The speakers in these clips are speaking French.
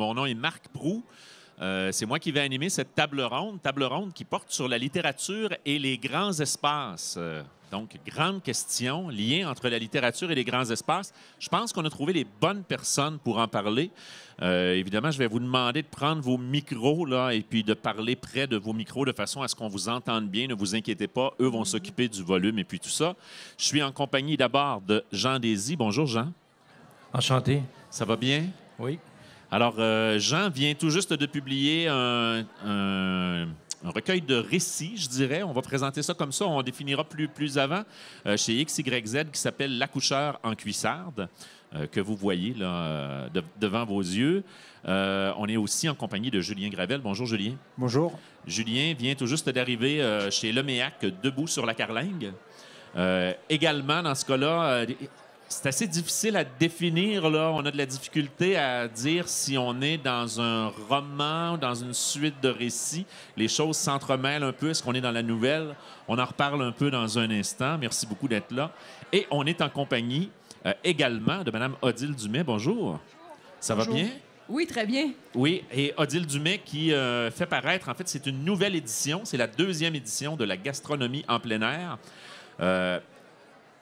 Mon nom est Marc Proulx. C'est moi qui vais animer cette table ronde qui porte sur la littérature et les grands espaces. Donc, grande question, lien entre la littérature et les grands espaces. Je pense qu'on a trouvé les bonnes personnes pour en parler. Évidemment, je vais vous demander de prendre vos micros là, et puis de parler près de vos micros de façon à ce qu'on vous entende bien. Ne vous inquiétez pas, eux vont s'occuper du volume et puis tout ça. Je suis en compagnie d'abord de Jean Désy. Bonjour, Jean. Enchanté. Ça va bien? Oui. Alors, Jean vient tout juste de publier un recueil de récits, je dirais. On va présenter ça comme ça. On définira plus avant chez XYZ qui s'appelle L'accoucheur en cuissarde, que vous voyez là, devant vos yeux. On est aussi en compagnie de Julien Gravel. Bonjour, Julien. Bonjour. Julien vient tout juste d'arriver chez Leméac, debout sur la carlingue. Également, dans ce cas-là, c'est assez difficile à définir, là. On a de la difficulté à dire si on est dans un roman ou dans une suite de récits. Les choses s'entremêlent un peu. Est-ce qu'on est dans la nouvelle? On en reparle un peu dans un instant. Merci beaucoup d'être là. Et on est en compagnie également de Mme Odile Dumais. Bonjour. Ça Bonjour. va bien? Oui, très bien. Oui, et Odile Dumais qui fait paraître, en fait, c'est une nouvelle édition. C'est la 2e édition de la gastronomie en plein air.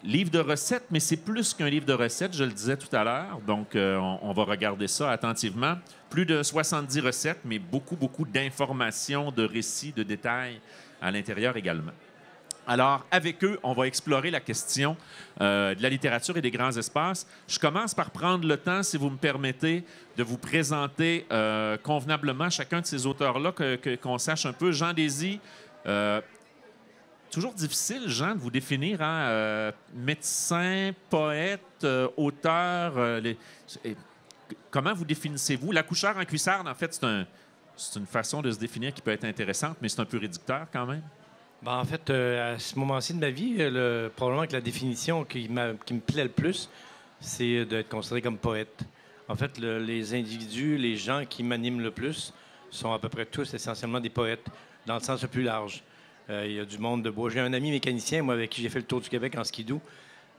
Livre de recettes, mais c'est plus qu'un livre de recettes, je le disais tout à l'heure. Donc, on va regarder ça attentivement. Plus de 70 recettes, mais beaucoup d'informations, de récits, de détails à l'intérieur également. Alors, avec eux, on va explorer la question de la littérature et des grands espaces. Je commence par prendre le temps, si vous me permettez, de vous présenter convenablement chacun de ces auteurs-là, qu'on sache un peu. Jean Désy. Toujours difficile, Jean, de vous définir, hein? Médecin, poète, auteur. Comment vous définissez-vous? L'accoucheur en cuissarde, en fait, c'est une façon de se définir qui peut être intéressante, mais c'est un peu réducteur quand même. Ben, en fait, à ce moment-ci de ma vie, probablement que la définition qui me plaît le plus, c'est d'être considéré comme poète. En fait, les individus, les gens qui m'animent le plus sont à peu près tous essentiellement des poètes, dans le sens le plus large. Il y a du monde de bois. J'ai un ami mécanicien, moi, avec qui j'ai fait le tour du Québec en skidoo.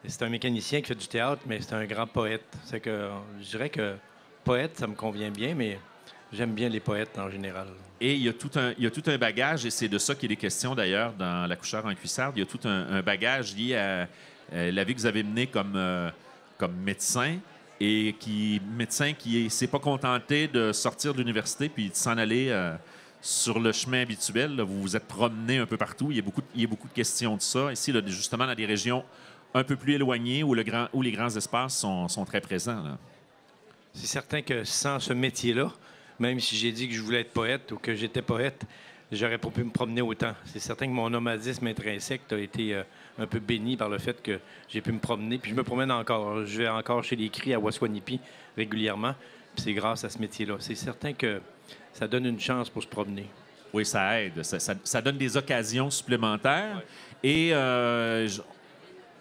C'est un mécanicien qui fait du théâtre, mais c'est un grand poète. C'est que je dirais que poète, ça me convient bien, mais j'aime bien les poètes en général. Et il y a tout un bagage, et c'est de ça qu'il est question d'ailleurs dans L'accoucheur en cuissarde. Il y a tout un bagage lié à la vie que vous avez menée comme médecin, et médecin qui ne s'est pas contenté de sortir de l'université puis de s'en aller sur le chemin habituel. Là, vous vous êtes promené un peu partout. Il y a beaucoup de questions de ça. Ici, là, justement, dans des régions un peu plus éloignées où les grands espaces sont très présents. Là. C'est certain que sans ce métier-là, même si j'ai dit que je voulais être poète ou que j'étais poète, j'aurais pas pu me promener autant. C'est certain que mon nomadisme intrinsèque a été un peu béni par le fait que j'ai pu me promener. Puis je me promène encore. Je vais encore chez les cris à Waswanipi régulièrement. Puis c'est grâce à ce métier-là. C'est certain que ça donne une chance pour se promener. Oui, ça aide. Ça donne des occasions supplémentaires. Ouais. Et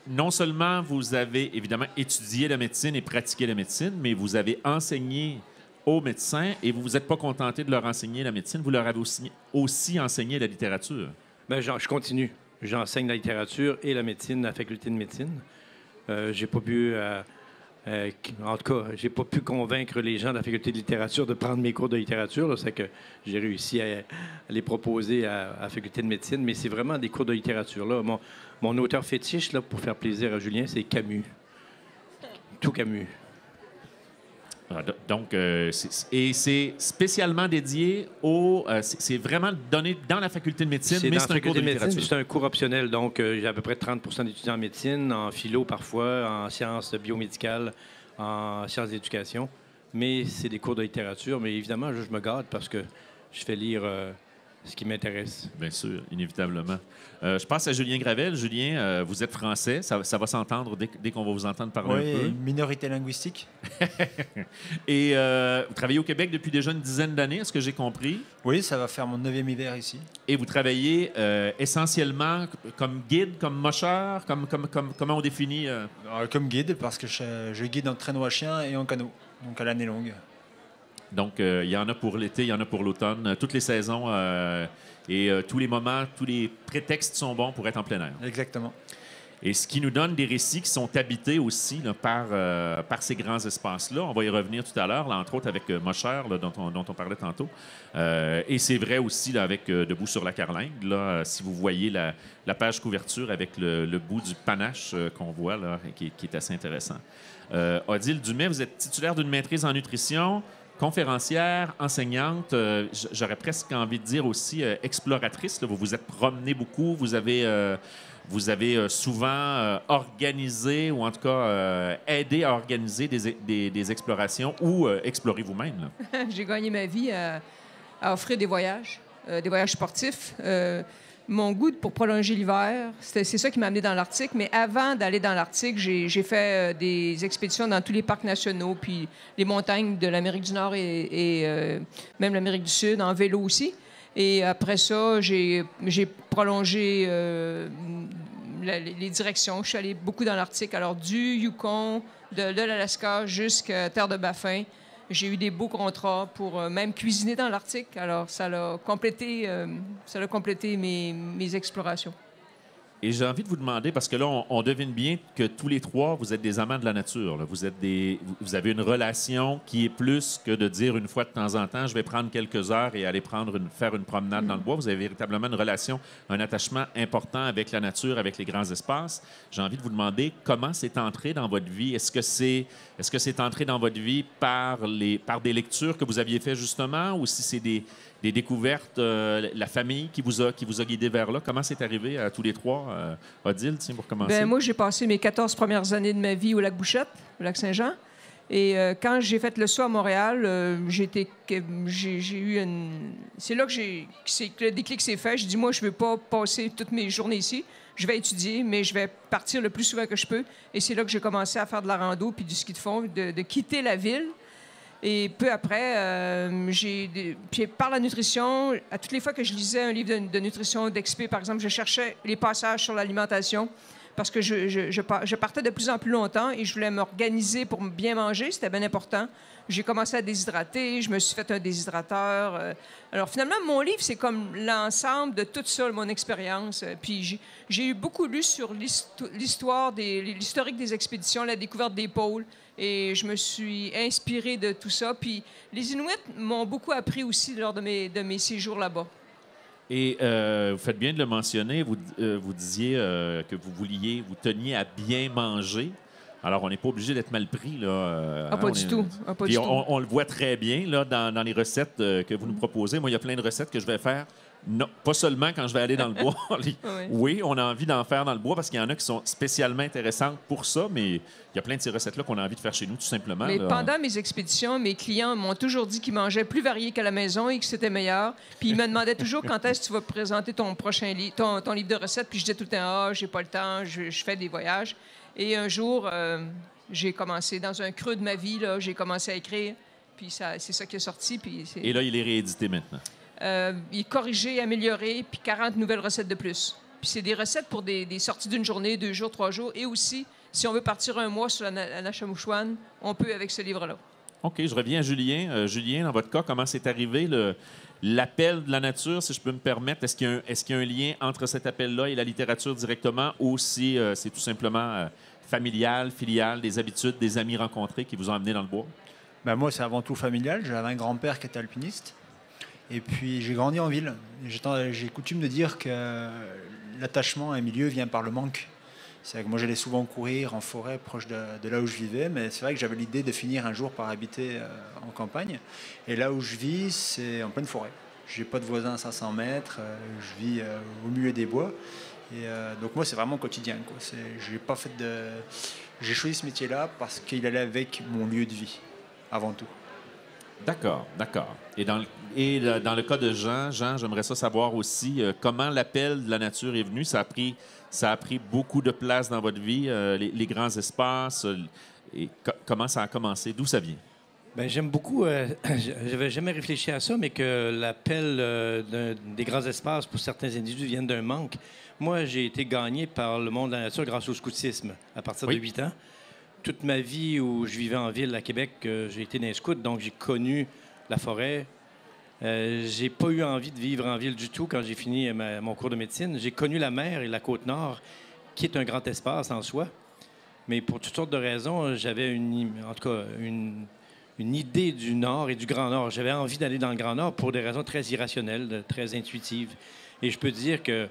non seulement vous avez évidemment étudié la médecine et pratiqué la médecine, mais vous avez enseigné aux médecins et vous ne vous êtes pas contenté de leur enseigner la médecine, vous leur avez aussi enseigné la littérature. Bien, je continue. J'enseigne la littérature et la médecine à la faculté de médecine. J'ai pas pu... en tout cas, j'ai pas pu convaincre les gens de la faculté de littérature de prendre mes cours de littérature. C'est que j'ai réussi à les proposer à la faculté de médecine, mais c'est vraiment des cours de littérature. Là. Mon auteur fétiche, là, pour faire plaisir à Julien, c'est Camus. Tout Camus. Donc, c'est spécialement dédié c'est vraiment donné dans la faculté de médecine, mais c'est un cours de littérature. C'est un cours optionnel. Donc, j'ai à peu près 30 d'étudiants en médecine, en philo parfois, en sciences biomédicales, en sciences d'éducation. Mais c'est des cours de littérature. Mais évidemment, je me gâte parce que je fais lire ce qui m'intéresse. Bien sûr, inévitablement. Je passe à Julien Gravel. Julien, vous êtes français. Ça va s'entendre dès qu'on va vous entendre parler un peu. Oui, minorité linguistique. Et vous travaillez au Québec depuis déjà une dizaine d'années, est-ce que j'ai compris? Oui, ça va faire mon 9e hiver ici. Et vous travaillez essentiellement comme guide, comme mocheur, comment on définit? Comme guide, parce que je guide en traîneau à chien et en canot, donc à l'année longue. Donc, il y en a pour l'été, il y en a pour l'automne, toutes les saisons et tous les moments, tous les prétextes sont bons pour être en plein air. Exactement. Et ce qui nous donne des récits qui sont habités aussi là, par ces grands espaces-là. On va y revenir tout à l'heure, là, entre autres avec Mosher, là, dont on parlait tantôt. Et c'est vrai aussi là, avec Debout sur la Carlingue. Là, si vous voyez la page couverture avec le bout du panache qu'on voit, là, qui est assez intéressant. Odile Dumais, vous êtes titulaire d'une maîtrise en nutrition, conférencière, enseignante, j'aurais presque envie de dire aussi exploratrice. Là. Vous vous êtes promené beaucoup, vous avez souvent organisé, ou en tout cas aidé à organiser des explorations ou explorer vous-même. J'ai gagné ma vie à offrir des voyages sportifs. Mon goût pour prolonger l'hiver, c'est ça qui m'a amené dans l'Arctique. Mais avant d'aller dans l'Arctique, j'ai fait des expéditions dans tous les parcs nationaux, puis les montagnes de l'Amérique du Nord et même l'Amérique du Sud, en vélo aussi. Et après ça, j'ai prolongé les directions. Je suis allée beaucoup dans l'Arctique. Alors, du Yukon, de l'Alaska jusqu'à Terre de Baffin. J'ai eu des beaux contrats pour même cuisiner dans l'Arctique. Alors, ça a complété mes explorations. Et j'ai envie de vous demander, parce que là, on devine bien que tous les trois, vous êtes des amants de la nature. Là. Vous avez une relation qui est plus que de dire une fois de temps en temps, je vais prendre quelques heures et aller faire une promenade dans le bois. Vous avez véritablement une relation, un attachement important avec la nature, avec les grands espaces. J'ai envie de vous demander comment c'est entré dans votre vie. Est-ce que c'est entré dans votre vie par des lectures que vous aviez faites justement, ou si c'est des découvertes, la famille qui vous a guidé vers là? Comment c'est arrivé à tous les trois? Odile, tiens, pour commencer. Bien, moi, j'ai passé mes 14 premières années de ma vie au lac Bouchette, au lac Saint-Jean. Et quand j'ai fait le saut à Montréal, j'ai eu une... C'est là que le déclic s'est fait. J'ai dit, moi, je ne veux pas passer toutes mes journées ici. Je vais étudier, mais je vais partir le plus souvent que je peux. Et c'est là que j'ai commencé à faire de la rando puis du ski de fond, de quitter la ville. Et peu après, puis par la nutrition, à toutes les fois que je lisais un livre de nutrition, d'expé, par exemple, je cherchais les passages sur l'alimentation parce que je partais de plus en plus longtemps et je voulais m'organiser pour bien manger. C'était bien important. J'ai commencé à déshydrater. Je me suis fait un déshydrateur. Alors, finalement, mon livre, c'est comme l'ensemble de tout ça, mon expérience. Puis j'ai eu beaucoup lu sur l'historique des expéditions, la découverte des pôles. Et je me suis inspirée de tout ça. Puis les Inuits m'ont beaucoup appris aussi lors de mes séjours là-bas. Et vous faites bien de le mentionner. Vous disiez que vous teniez à bien manger. Alors, on n'est pas obligé d'être mal pris. Là, pas du tout. Puis on le voit très bien là, dans les recettes que vous nous proposez. Moi, il y a plein de recettes que je vais faire. Non, pas seulement quand je vais aller dans le bois. Oui, on a envie d'en faire dans le bois parce qu'il y en a qui sont spécialement intéressantes pour ça, mais il y a plein de ces recettes-là qu'on a envie de faire chez nous, tout simplement. Mais là. Pendant mes expéditions, mes clients m'ont toujours dit qu'ils mangeaient plus varié qu'à la maison et que c'était meilleur. Puis ils me demandaient toujours quand est-ce que tu vas présenter ton prochain livre, ton livre de recettes. Puis je disais tout le temps, j'ai pas le temps, je fais des voyages. Et un jour, j'ai commencé, dans un creux de ma vie, là, j'ai commencé à écrire. Puis c'est ça qui est sorti. Et là, il est réédité maintenant. Il est corrigé, amélioré, puis 40 nouvelles recettes de plus. Puis c'est des recettes pour des sorties d'une journée, 2 jours, 3 jours. Et aussi, si on veut partir un mois sur la Nachamouchouane, on peut avec ce livre-là. OK, je reviens à Julien. Julien, dans votre cas, comment c'est arrivé l'appel de la nature, si je peux me permettre? Est-ce qu'il y a un lien entre cet appel-là et la littérature directement, ou si c'est tout simplement familial, filial, des habitudes, des amis rencontrés qui vous ont amené dans le bois? Ben moi, c'est avant tout familial. J'avais un grand-père qui était alpiniste. Et puis, j'ai grandi en ville. J'ai coutume de dire que l'attachement à un milieu vient par le manque. C'est que moi, j'allais souvent courir en forêt proche de là où je vivais, mais c'est vrai que j'avais l'idée de finir un jour par habiter en campagne. Et là où je vis, c'est en pleine forêt. Je n'ai pas de voisins à 500 mètres. Je vis au milieu des bois. Et donc, moi, c'est vraiment quotidien, quoi. J'ai choisi ce métier-là parce qu'il allait avec mon lieu de vie, avant tout. D'accord. Et dans le cas de Jean, j'aimerais ça savoir aussi comment l'appel de la nature est venu. Ça a pris beaucoup de place dans votre vie, les grands espaces. Et comment ça a commencé? D'où ça vient? Bien, j'aime beaucoup, je n'avais jamais réfléchi à ça, mais que l'appel des grands espaces pour certains individus vienne d'un manque. Moi, j'ai été gagné par le monde de la nature grâce au scoutisme à partir de 8 ans. Toute ma vie où je vivais en ville à Québec, j'ai été dans les scouts, donc j'ai connu la forêt. J'ai pas eu envie de vivre en ville du tout quand j'ai fini mon cours de médecine. J'ai connu la mer et la Côte-Nord qui est un grand espace en soi. Mais pour toutes sortes de raisons, j'avais en tout cas une idée du Nord et du Grand Nord. J'avais envie d'aller dans le Grand Nord pour des raisons très irrationnelles, très intuitives. Et je peux dire que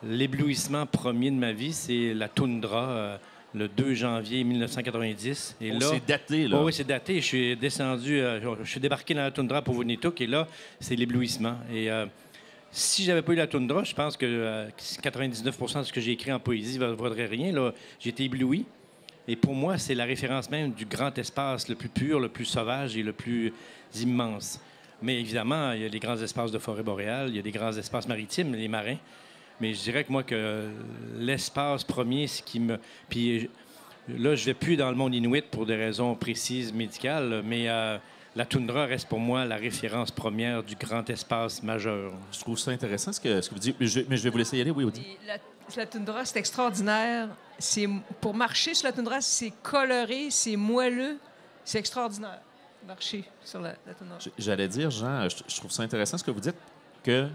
l'éblouissement premier de ma vie, c'est la toundra, le 2 janvier 1990. Et là, c'est daté, là. Oui, c'est daté. Je suis descendu, je suis débarqué dans la toundra pour Wunnetook, et là, c'est l'éblouissement. Et si j'avais pas eu la toundra, je pense que 99 de ce que j'ai écrit en poésie ne vaudrait rien. Là, j'ai été ébloui. Et pour moi, c'est la référence même du grand espace, le plus pur, le plus sauvage et le plus immense. Mais évidemment, il y a les grands espaces de forêt boréale, il y a des grands espaces maritimes, les marins. Mais je dirais que moi, que l'espace premier, ce qui me... Puis là, je vais plus dans le monde inuit pour des raisons précises médicales, mais la toundra reste pour moi la référence première du grand espace majeur. Je trouve ça intéressant ce que vous dites. Mais je vais vous laisser y aller, oui, Audi. La toundra, c'est extraordinaire. Pour marcher sur la toundra, c'est coloré, c'est moelleux. C'est extraordinaire, marcher sur la toundra. J'allais dire, Jean, je trouve ça intéressant ce que vous dites, que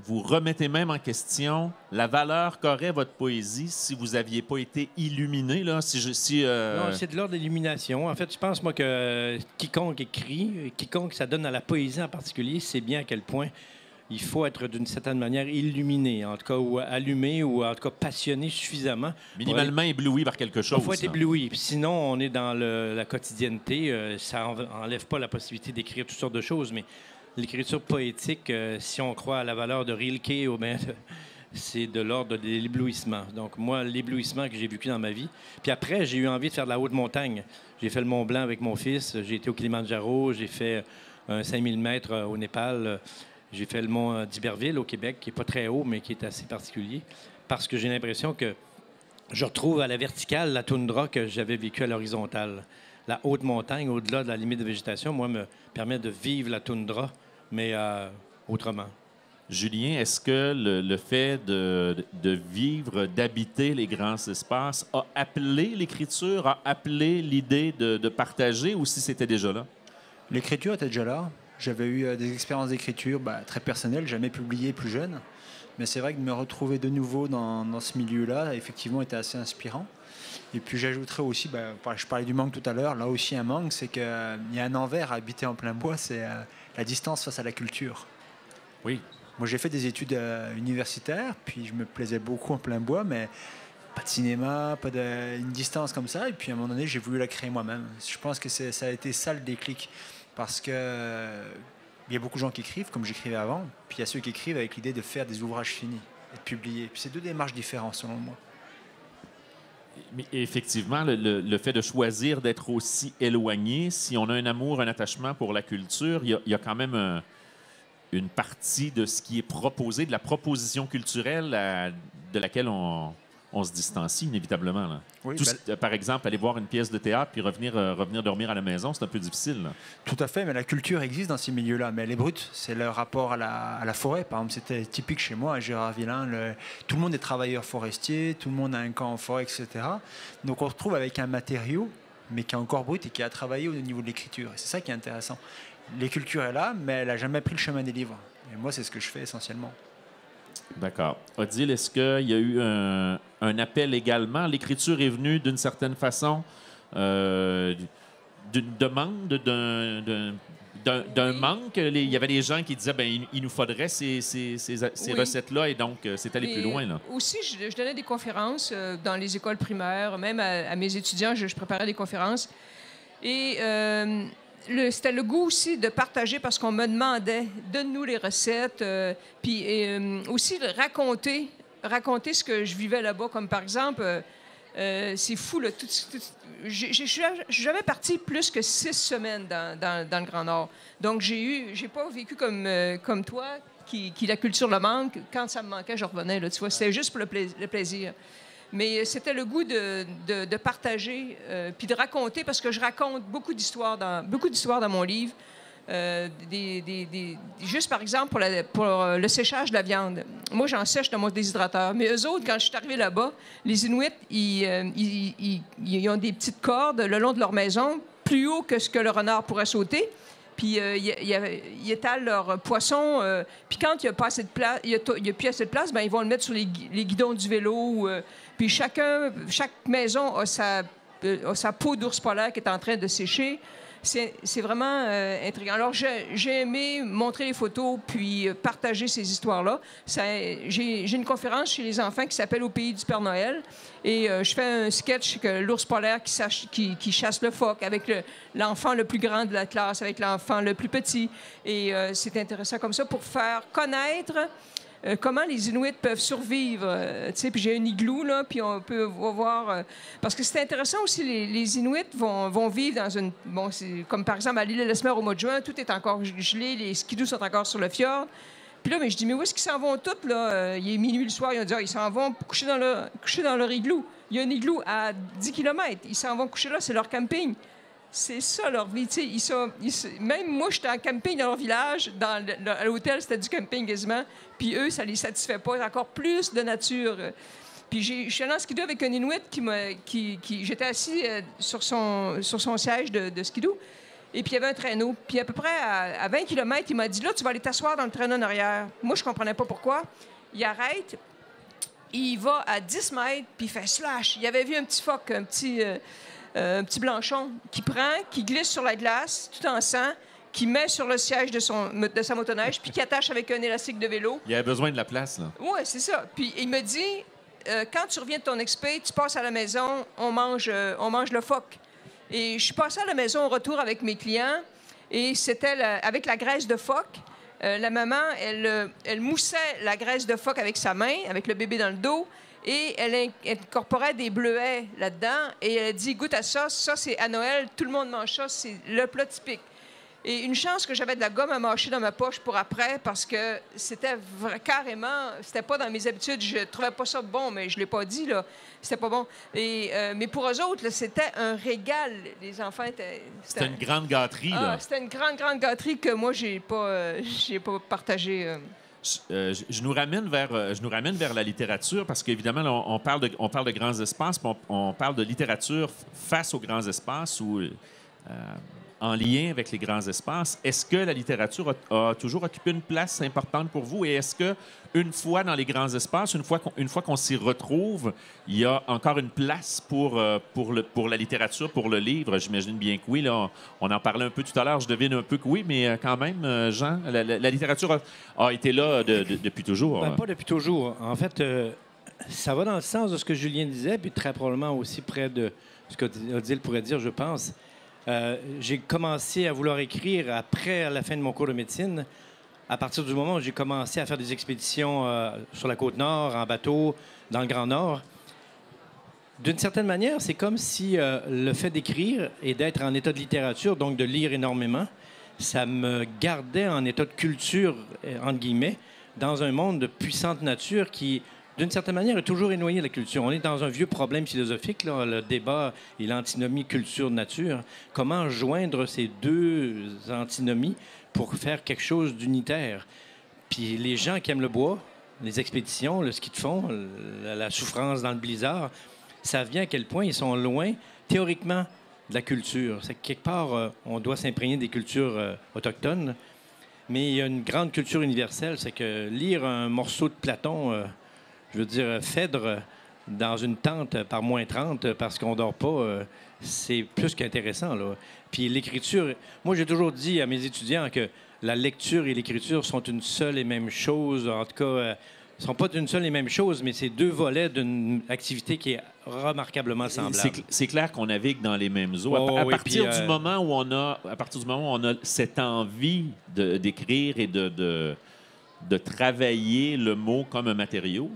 vous remettez même en question la valeur qu'aurait votre poésie si vous n'aviez pas été illuminé. Là, Non, c'est de l'ordre de l'illumination. En fait, je pense, moi, que quiconque écrit, quiconque ça donne à la poésie en particulier, sait bien à quel point il faut être d'une certaine manière illuminé, en tout cas, ou allumé, ou en tout cas passionné suffisamment. Minimalement ébloui par quelque chose. Il faut être ébloui. Puis sinon, on est dans la quotidienneté. Ça n'enlève pas la possibilité d'écrire toutes sortes de choses, mais l'écriture poétique, si on croit à la valeur de Rilke, c'est de l'ordre de l'éblouissement. Donc, moi, l'éblouissement que j'ai vécu dans ma vie. Puis après, j'ai eu envie de faire de la haute montagne. J'ai fait le Mont Blanc avec mon fils. J'ai été au Kilimanjaro. J'ai fait un 5000 mètres au Népal. J'ai fait le mont d'Iberville au Québec, qui n'est pas très haut, mais qui est assez particulier, parce que j'ai l'impression que je retrouve à la verticale la toundra que j'avais vécue à l'horizontale. La haute montagne, au-delà de la limite de végétation, moi, me permet de vivre la toundra, mais autrement. Julien, est-ce que le fait de vivre, d'habiter les grands espaces a appelé l'écriture, a appelé l'idée de partager, ou si c'était déjà là? L'écriture était déjà là. J'avais eu des expériences d'écriture très personnelles, jamais publiées plus jeune. Mais c'est vrai que de me retrouver de nouveau dans ce milieu-là, effectivement, était assez inspirant. Et puis j'ajouterais aussi, je parlais du manque tout à l'heure, là aussi un manque, c'est qu'il y a un envers à habiter en plein bois, c'est la distance face à la culture. Oui. Moi j'ai fait des études universitaires, puis je me plaisais beaucoup en plein bois, mais pas de cinéma, pas une distance comme ça. Et puis à un moment donné, j'ai voulu la créer moi-même. Je pense que ça a été ça le déclic. Parce qu'il y a beaucoup de gens qui écrivent, comme j'écrivais avant, puis il y a ceux qui écrivent avec l'idée de faire des ouvrages finis et de publier. Puis c'est deux démarches différentes, selon moi. Mais effectivement, le fait de choisir d'être aussi éloigné, si on a un amour, un attachement pour la culture, il y a quand même une partie de ce qui est proposé, de la proposition culturelle de laquelle on se distancie inévitablement. Là. Oui, par exemple, aller voir une pièce de théâtre puis revenir dormir à la maison, c'est un peu difficile. Là. Tout à fait, mais la culture existe dans ces milieux-là, mais elle est brute. C'est le rapport à la forêt. Par exemple, c'était typique chez moi, à Gérardvillers. Tout le monde est travailleur forestier, tout le monde a un camp en forêt, etc. Donc on se retrouve avec un matériau, mais qui est encore brut et qui a travaillé au niveau de l'écriture. Et c'est ça qui est intéressant. L'écriture est là, mais elle n'a jamais pris le chemin des livres. Et moi, c'est ce que je fais essentiellement. D'accord. Odile, est-ce qu'il y a eu un appel également? L'écriture est venue d'une certaine façon d'une demande, d'un manque. Il y avait des gens qui disaient il nous faudrait ces recettes-là, et donc c'est allé plus loin. Là. Aussi, je donnais des conférences dans les écoles primaires, même à mes étudiants, je préparais des conférences. Et c'était le goût aussi de partager parce qu'on me demandait, donne-nous les recettes, puis aussi de raconter ce que je vivais là-bas, comme par exemple, c'est fou, là, je suis jamais partie plus que 6 semaines dans le Grand Nord. Donc, j'ai pas vécu comme toi, qui la culture le manque. Quand ça me manquait, je revenais, là, tu vois, c'était juste pour le plaisir. Mais c'était le goût de partager puis de raconter, parce que je raconte beaucoup d'histoires dans mon livre. Juste, par exemple, pour le séchage de la viande. Moi, j'en sèche dans mon déshydrateur. Mais eux autres, quand je suis arrivée là-bas, les Inuits, ils ont des petites cordes le long de leur maison, plus haut que ce que le renard pourrait sauter. Puis ils étalent leur poisson. Puis quand il n'y a pas assez de place, il y a plus assez de place, ils vont le mettre sur les guidons du vélo. Puis chaque maison a sa peau d'ours polaire qui est en train de sécher. C'est vraiment intriguant. Alors, j'ai aimé montrer les photos puis partager ces histoires-là. J'ai une conférence chez les enfants qui s'appelle Au pays du Père Noël. Et je fais un sketch que l'ours polaire qui chasse le phoque avec l'enfant le plus grand de la classe, avec l'enfant le plus petit. Et c'est intéressant comme ça pour faire connaître comment les Inuits peuvent survivre. Puis j'ai un igloo, là, puis on peut voir... parce que c'est intéressant aussi, les Inuits vont vivre dans une... Bon, comme par exemple à l'île Ellesmer au mois de juin, tout est encore gelé, les skidoo sont encore sur le fjord. Puis là, mais je dis, mais où est-ce qu'ils s'en vont tous, là? Il est minuit le soir, ils ont dit, ils s'en vont coucher dans leur igloo. Il y a un igloo à 10 km. Ils s'en vont coucher là, c'est leur camping. C'est ça, leur vie. Même moi, j'étais en camping dans leur village. À l'hôtel, c'était du camping quasiment. Puis eux, ça les satisfait pas. Encore plus de nature. Puis je suis allé en skidoo avec un Inuit j'étais assis sur son siège de skidoo. Et puis il y avait un traîneau. Puis à peu près à 20 km, il m'a dit, là, tu vas aller t'asseoir dans le traîneau en arrière. Moi, je comprenais pas pourquoi. Il arrête. Il va à 10 mètres, puis il fait slash. Il avait vu un petit phoque, un petit blanchon qui glisse sur la glace, tout en sang, qui met sur le siège de sa motoneige, puis qui attache avec un élastique de vélo. Il avait besoin de la place, là. Oui, c'est ça. Puis il me dit, quand tu reviens de ton expé, tu passes à la maison, on mange le phoque. Et je suis passée à la maison au retour avec mes clients, et c'était avec la graisse de phoque. La maman, elle moussait la graisse de phoque avec sa main, avec le bébé dans le dos, et elle incorporait des bleuets là-dedans. Et elle a dit, goûte à ça, c'est à Noël, tout le monde mange ça, c'est le plat typique. Et une chance que j'avais de la gomme à mâcher dans ma poche pour après, parce que c'était carrément, c'était pas dans mes habitudes. Je trouvais pas ça bon, mais je l'ai pas dit, là. C'était pas bon. Mais pour eux autres, là, c'était un régal. Les enfants étaient... C'était une grande gâterie, là. C'était une grande gâterie que moi, j'ai pas partagée. Je nous ramène vers la littérature parce qu'évidemment, là, on parle de grands espaces, puis on parle de littérature face aux grands espaces ou en lien avec les grands espaces. Est-ce que la littérature a toujours occupé une place importante pour vous? Et est-ce que une fois dans les grands espaces, une fois qu'on s'y retrouve, il y a encore une place pour la littérature, pour le livre? J'imagine bien que oui. Là, on en parlait un peu tout à l'heure. Je devine un peu que oui, mais quand même, Jean, la littérature a été là depuis toujours. Pas depuis toujours. En fait, ça va dans le sens de ce que Julien disait, puis très probablement aussi près de ce qu'Odile pourrait dire, je pense. J'ai commencé à vouloir écrire après la fin de mon cours de médecine. À partir du moment où j'ai commencé à faire des expéditions sur la Côte-Nord, en bateau, dans le Grand Nord, d'une certaine manière, c'est comme si le fait d'écrire et d'être en état de littérature, donc de lire énormément, ça me gardait en état de culture, entre guillemets, dans un monde de puissante nature qui, d'une certaine manière, est toujours éloigné de la culture. On est dans un vieux problème philosophique, là, le débat et l'antinomie culture-nature. Comment joindre ces deux antinomies pour faire quelque chose d'unitaire? Puis les gens qui aiment le bois, les expéditions, le ski de fond, la souffrance dans le blizzard, ça vient à quel point ils sont loin, théoriquement, de la culture. C'est que quelque part, on doit s'imprégner des cultures autochtones, mais il y a une grande culture universelle. C'est que lire un morceau de Platon... je veux dire, Phèdre dans une tente par moins 30 parce qu'on dort pas, c'est plus qu'intéressant, là. Puis l'écriture... Moi, j'ai toujours dit à mes étudiants que la lecture et l'écriture sont une seule et même chose. En tout cas, ne sont pas une seule et même chose, mais c'est deux volets d'une activité qui est remarquablement semblable. C'est clair qu'on navigue dans les mêmes eaux. À partir du moment où on a cette envie d'écrire et de travailler le mot comme un matériau...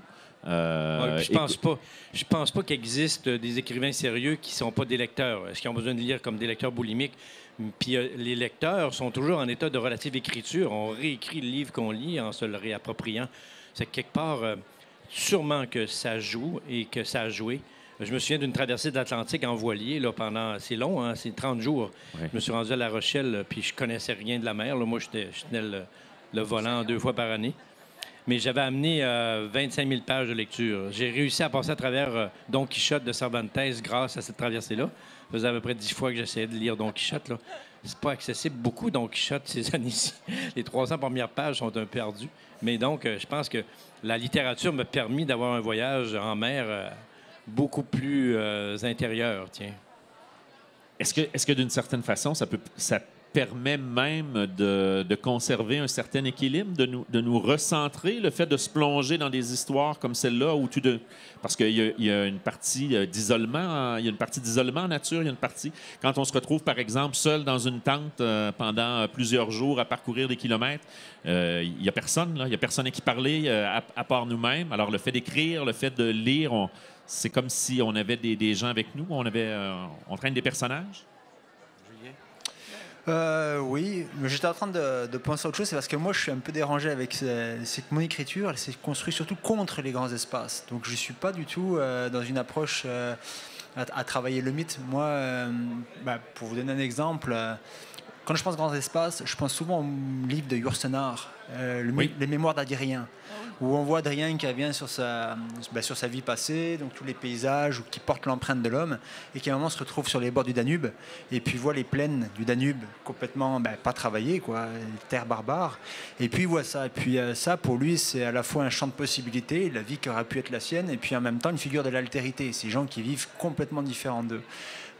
je pense pas qu'il existe des écrivains sérieux qui sont pas des lecteurs. Est-ce qu'ils ont besoin de lire comme des lecteurs boulimiques? Puis les lecteurs sont toujours en état de relative écriture. On réécrit le livre qu'on lit en se le réappropriant. C'est quelque part, sûrement que ça joue et que ça a joué. Je me souviens d'une traversée de l'Atlantique en voilier là, pendant... C'est long, hein? C'est 30 jours. Ouais. Je me suis rendu à La Rochelle, puis je connaissais rien de la mer. Là. Moi, je tenais le volant 2 fois par année. Mais j'avais amené 25 000 pages de lecture. J'ai réussi à passer à travers Don Quichotte de Cervantes grâce à cette traversée-là. Ça faisait à peu près 10 fois que j'essayais de lire Don Quichotte. Là. C'est pas accessible beaucoup, Don Quichotte, ces années-ci. Les 300 premières pages sont un peu perdues. Mais donc, je pense que la littérature m'a permis d'avoir un voyage en mer beaucoup plus intérieure, tiens. Est-ce que d'une certaine façon, ça permet même de conserver un certain équilibre, de nous recentrer, le fait de se plonger dans des histoires comme celle-là, parce qu'il y a une partie d'isolement, il y a une partie d'isolement en nature, il y a une partie quand on se retrouve par exemple seul dans une tente pendant plusieurs jours à parcourir des kilomètres, il y a personne là, il y a personne à qui parler à part nous-mêmes. Alors le fait d'écrire, le fait de lire, c'est comme si on avait des gens avec nous, on traîne des personnages. Oui, mais j'étais en train de penser à autre chose, c'est parce que moi je suis un peu dérangé avec c'est que mon écriture, elle s'est construite surtout contre les grands espaces. Donc je ne suis pas du tout dans une approche à travailler le mythe. Moi, pour vous donner un exemple, quand je pense grands espaces, je pense souvent au livre de Yourcenar, Les Mémoires d'Adrien, où on voit Adrien qui revient sur sa vie passée, donc tous les paysages, ou qui portent l'empreinte de l'homme, et qui à un moment se retrouve sur les bords du Danube, et puis voit les plaines du Danube complètement pas travaillées, quoi, terre barbare, et puis il voit ça. Et puis ça, pour lui, c'est à la fois un champ de possibilités, la vie qui aurait pu être la sienne, et puis en même temps une figure de l'altérité, ces gens qui vivent complètement différents d'eux.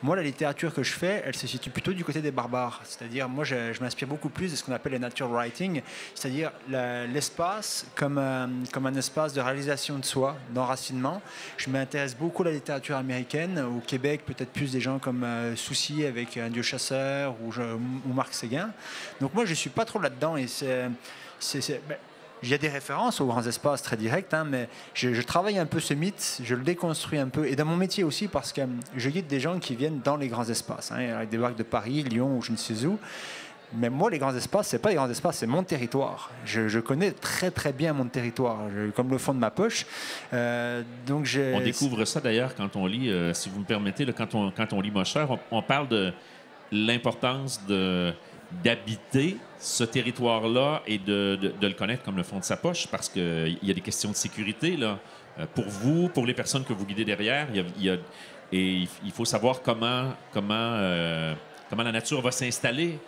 Moi, la littérature que je fais, elle se situe plutôt du côté des barbares. C'est-à-dire, moi, je m'inspire beaucoup plus de ce qu'on appelle le nature writing, c'est-à-dire l'espace comme un espace de réalisation de soi, d'enracinement. Je m'intéresse beaucoup à la littérature américaine. Au Québec, peut-être plus des gens comme Soucy avec Un Dieu chasseur ou Marc Séguin. Donc moi, je ne suis pas trop là-dedans. Et il y a des références aux grands espaces très directes, mais je travaille un peu ce mythe, je le déconstruis un peu, et dans mon métier aussi, parce que je guide des gens qui viennent dans les grands espaces, avec des marques de Paris, Lyon ou je ne sais où. Mais moi, les grands espaces, c'est pas les grands espaces, c'est mon territoire. Je connais très très bien mon territoire, comme le fond de ma poche. On découvre ça d'ailleurs quand on lit, si vous me permettez, quand on lit Mosher, on parle de l'importance d'habiter ce territoire-là et de le connaître comme le fond de sa poche, parce qu'il y a des questions de sécurité là, pour vous, pour les personnes que vous guidez derrière. Et il faut savoir comment la nature va s'installer.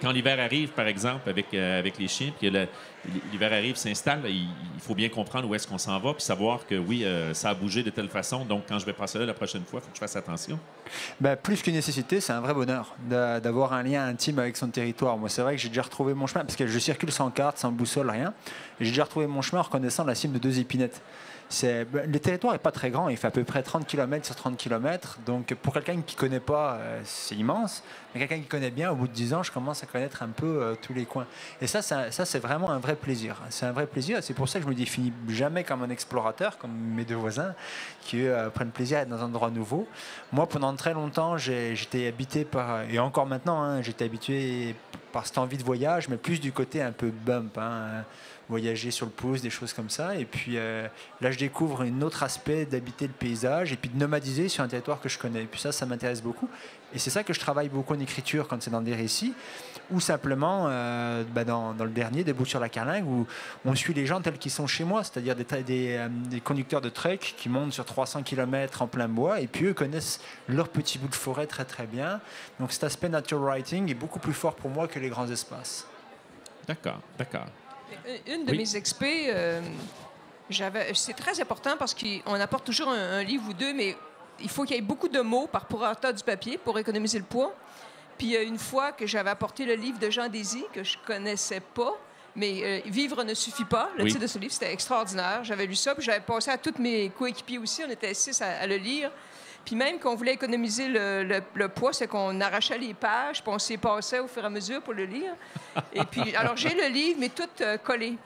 Quand l'hiver arrive, par exemple, avec les chiens, puis l'hiver arrive, s'installe, il faut bien comprendre où est-ce qu'on s'en va, puis savoir que oui, ça a bougé de telle façon, donc quand je vais passer là la prochaine fois, il faut que je fasse attention. Plus qu'une nécessité, c'est un vrai bonheur d'avoir un lien intime avec son territoire. Moi, c'est vrai que j'ai déjà retrouvé mon chemin, parce que je circule sans carte, sans boussole, rien. Et j'ai déjà retrouvé mon chemin en reconnaissant la cime de 2 épinettes. Le territoire n'est pas très grand, il fait à peu près 30 km sur 30 km, donc pour quelqu'un qui ne connaît pas, c'est immense, mais quelqu'un qui connaît bien, au bout de 10 ans, je commence à connaître un peu tous les coins. Et ça, c'est vraiment un vrai plaisir. C'est un vrai plaisir, et c'est pour ça que je me définis jamais comme un explorateur, comme mes 2 voisins, qui prennent plaisir à être dans un endroit nouveau. Moi, pendant très longtemps, j'étais habité par, et encore maintenant, j'étais habitué par cette envie de voyage, mais plus du côté un peu bump, voyager sur le pouce, des choses comme ça. Et puis là, je découvre un autre aspect d'habiter le paysage et puis de nomadiser sur un territoire que je connais. Et puis ça m'intéresse beaucoup. Et c'est ça que je travaille beaucoup en écriture quand c'est dans des récits, ou simplement dans le dernier, Debout sur la Carlingue, où on suit les gens tels qu'ils sont chez moi, c'est-à-dire des conducteurs de trek qui montent sur 300 km en plein bois, et puis eux connaissent leur petit bout de forêt très très bien. Donc cet aspect nature writing est beaucoup plus fort pour moi que les grands espaces. D'accord. Une de mes expés, c'est très important parce qu'on apporte toujours un livre ou deux, mais il faut qu'il y ait beaucoup de mots par pourcentage du papier pour économiser le poids. Puis une fois que j'avais apporté le livre de Jean Désy, que je connaissais pas, mais Vivre ne suffit pas, le titre de ce livre, c'était extraordinaire. J'avais lu ça, puis j'avais passé à tous mes coéquipiers aussi, on était 6 à le lire. Puis même qu'on voulait économiser le poids, c'est qu'on arrachait les pages, puis on s'y passait au fur et à mesure pour le lire. Et puis, alors j'ai le livre, mais tout collé.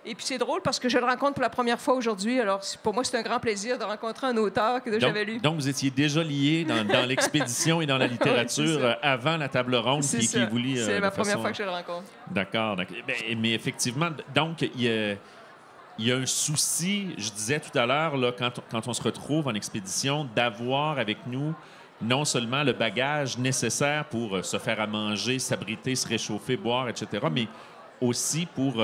Et puis c'est drôle parce que je le rencontre pour la première fois aujourd'hui. Alors pour moi, c'est un grand plaisir de rencontrer un auteur que j'avais lu. Donc vous étiez déjà liés dans l'expédition et dans la littérature avant la table ronde qui vous lie. C'est ma première fois que je le rencontre. D'accord. Mais effectivement, donc il y a un souci, je disais tout à l'heure, là, quand on se retrouve en expédition, d'avoir avec nous non seulement le bagage nécessaire pour se faire à manger, s'abriter, se réchauffer, boire, etc., mais aussi pour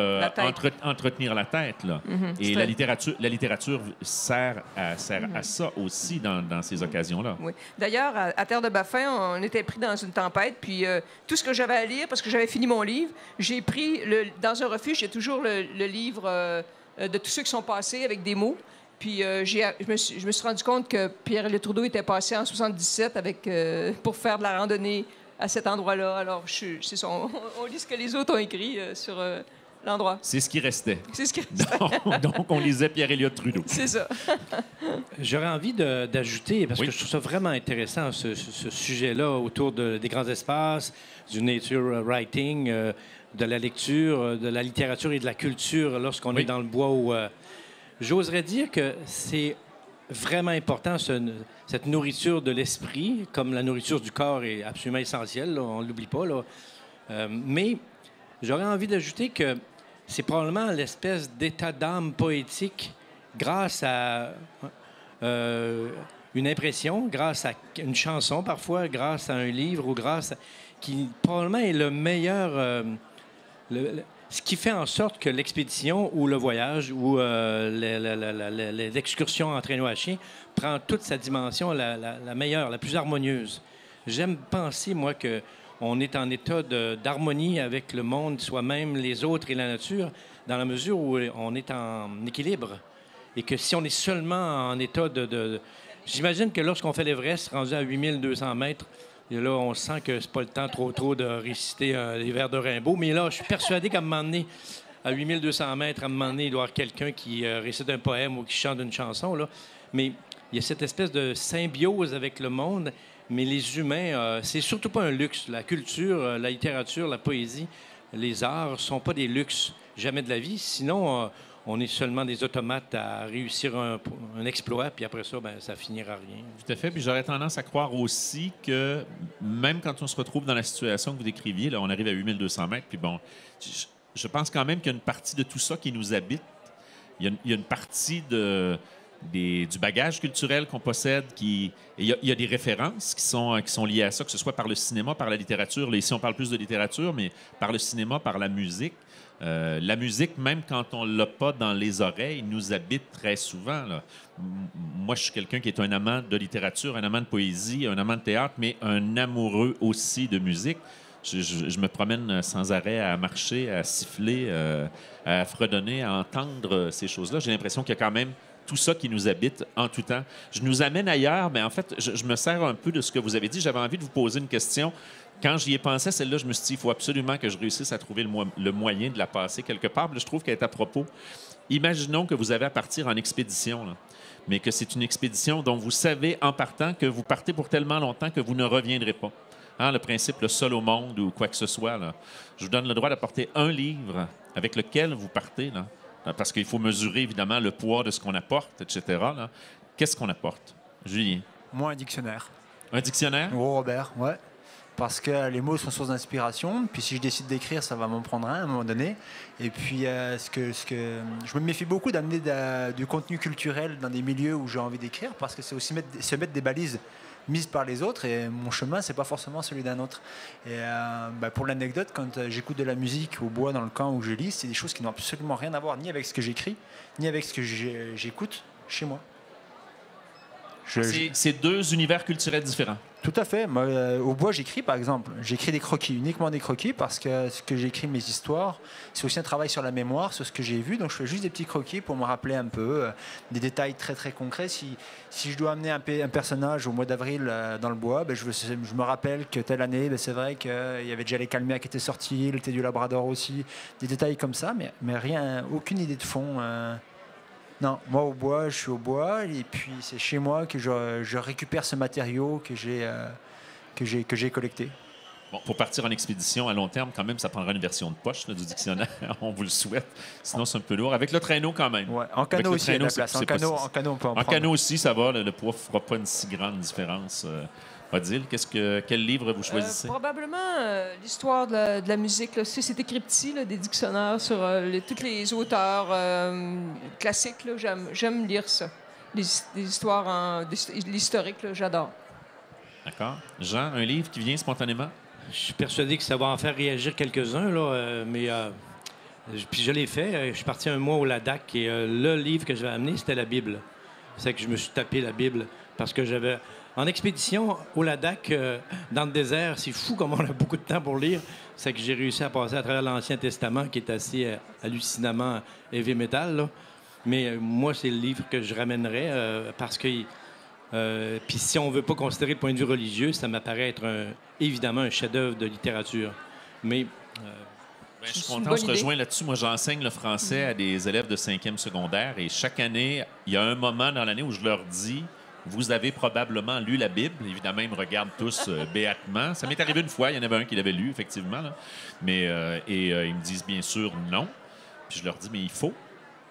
entretenir la tête. Là. Et la littérature sert à ça aussi dans ces occasions-là. Oui. D'ailleurs, à Terre de Baffin, on était pris dans une tempête, puis tout ce que j'avais à lire, parce que j'avais fini mon livre, j'ai pris, dans un refuge, j'ai toujours le livre de tous ceux qui sont passés avec des mots. Puis je me suis rendu compte que Pierre-Éliott Trudeau était passé en 77 pour faire de la randonnée à cet endroit-là. Alors, c'est ça, on lit ce que les autres ont écrit sur l'endroit. C'est ce qui restait. C'est ce qui restait. Donc, on lisait Pierre-Éliott Trudeau. C'est ça. J'aurais envie d'ajouter, parce Oui. que je trouve ça vraiment intéressant, ce sujet-là, autour des grands espaces, du nature writing, de la lecture, de la littérature et de la culture lorsqu'on Oui. est dans le bois. J'oserais dire que c'est vraiment important, cette nourriture de l'esprit, comme la nourriture du corps est absolument essentielle, là, on ne l'oublie pas. Là. Mais j'aurais envie d'ajouter que c'est probablement l'espèce d'état d'âme poétique grâce à une impression, grâce à une chanson parfois, grâce à un livre ou qui probablement est le meilleur... ce qui fait en sorte que l'expédition ou le voyage ou l'excursion en traîneau à chien prend toute sa dimension la meilleure, la plus harmonieuse. J'aime penser, moi, qu'on est en état d'harmonie avec le monde, soi-même, les autres et la nature, dans la mesure où on est en équilibre. Et que si on est seulement en état J'imagine que lorsqu'on fait l'Everest, rendu à 8200 mètres, et là, on sent que c'est pas le temps trop de réciter les vers de Rimbaud. Mais là, je suis persuadé qu'à un moment donné, à 8200 mètres, à un moment donné, il doit y avoir quelqu'un qui récite un poème ou qui chante une chanson. Là. Mais il y a cette espèce de symbiose avec le monde. Mais les humains, c'est surtout pas un luxe. La culture, la littérature, la poésie, les arts sont pas des luxes jamais de la vie. Sinon, on est seulement des automates à réussir un exploit, puis après ça, ben, ça finira rien. Tout à fait. Puis j'aurais tendance à croire aussi que même quand on se retrouve dans la situation que vous décriviez, là, on arrive à 8200 mètres, puis bon, je pense quand même qu'il y a une partie de tout ça qui nous habite. Il y a une partie du bagage culturel qu'on possède. Il y a des références qui sont liées à ça, que ce soit par le cinéma, par la littérature. Là, ici, on parle plus de littérature, mais par le cinéma, par la musique. La musique, même quand on ne l'a pas dans les oreilles, nous habite très souvent. Là. Moi, je suis quelqu'un qui est un amant de littérature, un amant de poésie, un amant de théâtre, mais un amoureux aussi de musique. Je me promène sans arrêt à marcher, à siffler, à fredonner, à entendre ces choses-là. J'ai l'impression qu'il y a quand même tout ça qui nous habite en tout temps. Je nous amène ailleurs, mais en fait, je me sers un peu de ce que vous avez dit. J'avais envie de vous poser une question. Quand j'y ai pensé, celle-là, je me suis dit, il faut absolument que je réussisse à trouver le moyen de la passer quelque part. Puis là, je trouve qu'elle est à propos. Imaginons que vous avez à partir en expédition, là, mais que c'est une expédition dont vous savez en partant que vous partez pour tellement longtemps que vous ne reviendrez pas. Hein, le principe, le seul au monde ou quoi que ce soit. Là. Je vous donne le droit d'apporter un livre avec lequel vous partez, là, parce qu'il faut mesurer, évidemment, le poids de ce qu'on apporte, etc. Là. Qu'est-ce qu'on apporte? Julien? Moi, un dictionnaire. Un dictionnaire? Oh, Robert, ouais. Parce que les mots sont source d'inspiration. Puis si je décide d'écrire, ça va m'en prendre un à un moment donné. Et puis, je me méfie beaucoup d'amener du contenu culturel dans des milieux où j'ai envie d'écrire, parce que c'est aussi se mettre des balises mises par les autres. Et mon chemin, c'est pas forcément celui d'un autre. Et pour l'anecdote, quand j'écoute de la musique au bois dans le camp où je lis, c'est des choses qui n'ont absolument rien à voir ni avec ce que j'écris, ni avec ce que j'écoute chez moi. C'est deux univers culturels différents. Tout à fait. Moi, au bois, j'écris, par exemple. J'écris des croquis, uniquement des croquis, parce que ce que j'écris, mes histoires, c'est aussi un travail sur la mémoire, sur ce que j'ai vu. Donc, je fais juste des petits croquis pour me rappeler un peu des détails très, très concrets. Si je dois amener un personnage au mois d'avril dans le bois, je me rappelle que telle année, c'est vrai qu'il y avait déjà les Calméas qui étaient sortis, le thé du Labrador aussi, des détails comme ça, mais rien, aucune idée de fond. Non, moi au bois, je suis au bois, et puis c'est chez moi que je récupère ce matériau que j'ai collecté. Bon, pour partir en expédition à long terme, quand même, ça prendra une version de poche là, du dictionnaire. On vous le souhaite. Sinon, c'est un peu lourd. Avec le traîneau, quand même. Ouais, en canot aussi, il y a de la place. En canot, on peut en prendre. En canot aussi, ça va. Le poids ne fera pas une si grande différence. Odile, quel livre vous choisissez? Probablement l'histoire de la musique. Là. C'est écrit petit, là, des dictionnaires sur tous les auteurs classiques. Là. J'aime lire ça. Des histoires, l'historique, j'adore. D'accord. Jean, un livre qui vient spontanément? Je suis persuadé que ça va en faire réagir quelques-uns, là, mais puis je l'ai fait. Je suis parti un mois au Ladakh et le livre que je vais amener, c'était la Bible. C'est que je me suis tapé la Bible parce que j'avais... En expédition au Ladakh, dans le désert, c'est fou comme on a beaucoup de temps pour lire. C'est que j'ai réussi à passer à travers l'Ancien Testament, qui est assez hallucinamment heavy metal. Là. Mais moi, c'est le livre que je ramènerais parce que... puis si on ne veut pas considérer le point de vue religieux, ça m'apparaît être évidemment un chef-d'œuvre de littérature. Mais... Ben, je suis content, on se rejoint là-dessus. Moi, j'enseigne le français à des élèves de 5e secondaire et chaque année, il y a un moment dans l'année où je leur dis vous avez probablement lu la Bible. Évidemment, ils me regardent tous béatement. Ça m'est arrivé une fois, il y en avait un qui l'avait lu, effectivement. Là. Mais, ils me disent bien sûr non. Puis je leur dis mais il faut.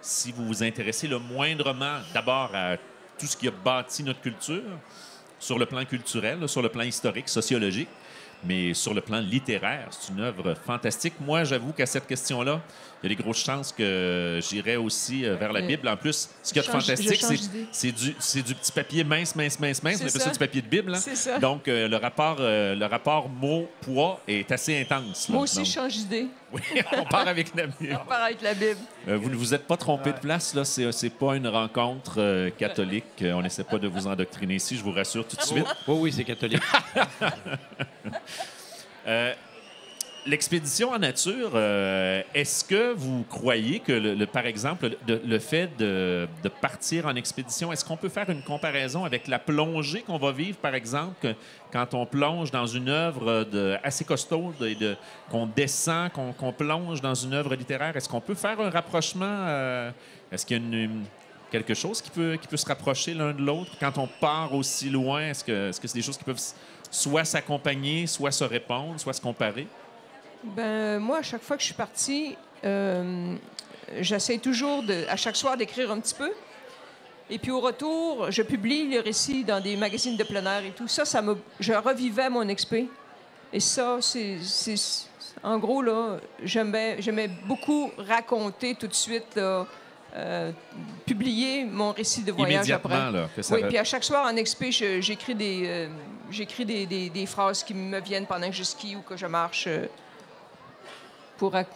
Si vous vous intéressez le moindrement d'abord à tout ce qui a bâti notre culture, sur le plan culturel, là, sur le plan historique, sociologique, mais sur le plan littéraire, c'est une œuvre fantastique. Moi, j'avoue qu'à cette question-là, il y a des grosses chances que j'irais aussi vers la Bible. En plus, ce qu'il y a de fantastique, c'est du petit papier mince. On appelle ça du papier de Bible. Hein? C'est ça. Donc, le rapport mot-poids est assez intense. Là. Moi aussi, je change d'idée. Oui, on part avec la Bible. On part avec la Bible. Vous ne vous êtes pas trompé de place. Là, c'est pas une rencontre catholique. On n'essaie pas de vous endoctriner ici, je vous rassure tout de suite. Oui, c'est catholique. L'expédition en nature, est-ce que vous croyez que, par exemple, le fait de partir en expédition, est-ce qu'on peut faire une comparaison avec la plongée qu'on va vivre, par exemple, quand on plonge dans une œuvre assez costaud, qu'on descend, qu'on plonge dans une œuvre littéraire? Est-ce qu'on peut faire un rapprochement? Est-ce qu'il y a quelque chose qui peut se rapprocher l'un de l'autre quand on part aussi loin? Est-ce que c'est des choses qui peuvent soit s'accompagner, soit se répondre, soit se comparer? Ben moi, à chaque fois que je suis partie, j'essaie toujours, à chaque soir, d'écrire un petit peu. Et puis au retour, je publie les récits dans des magazines de plein air et tout. Je revivais mon expé. Et ça, en gros, là, j'aimais beaucoup raconter tout de suite, là, publier mon récit de voyage après. Là, oui, puis à chaque soir en expé, j'écris des phrases qui me viennent pendant que je skie ou que je marche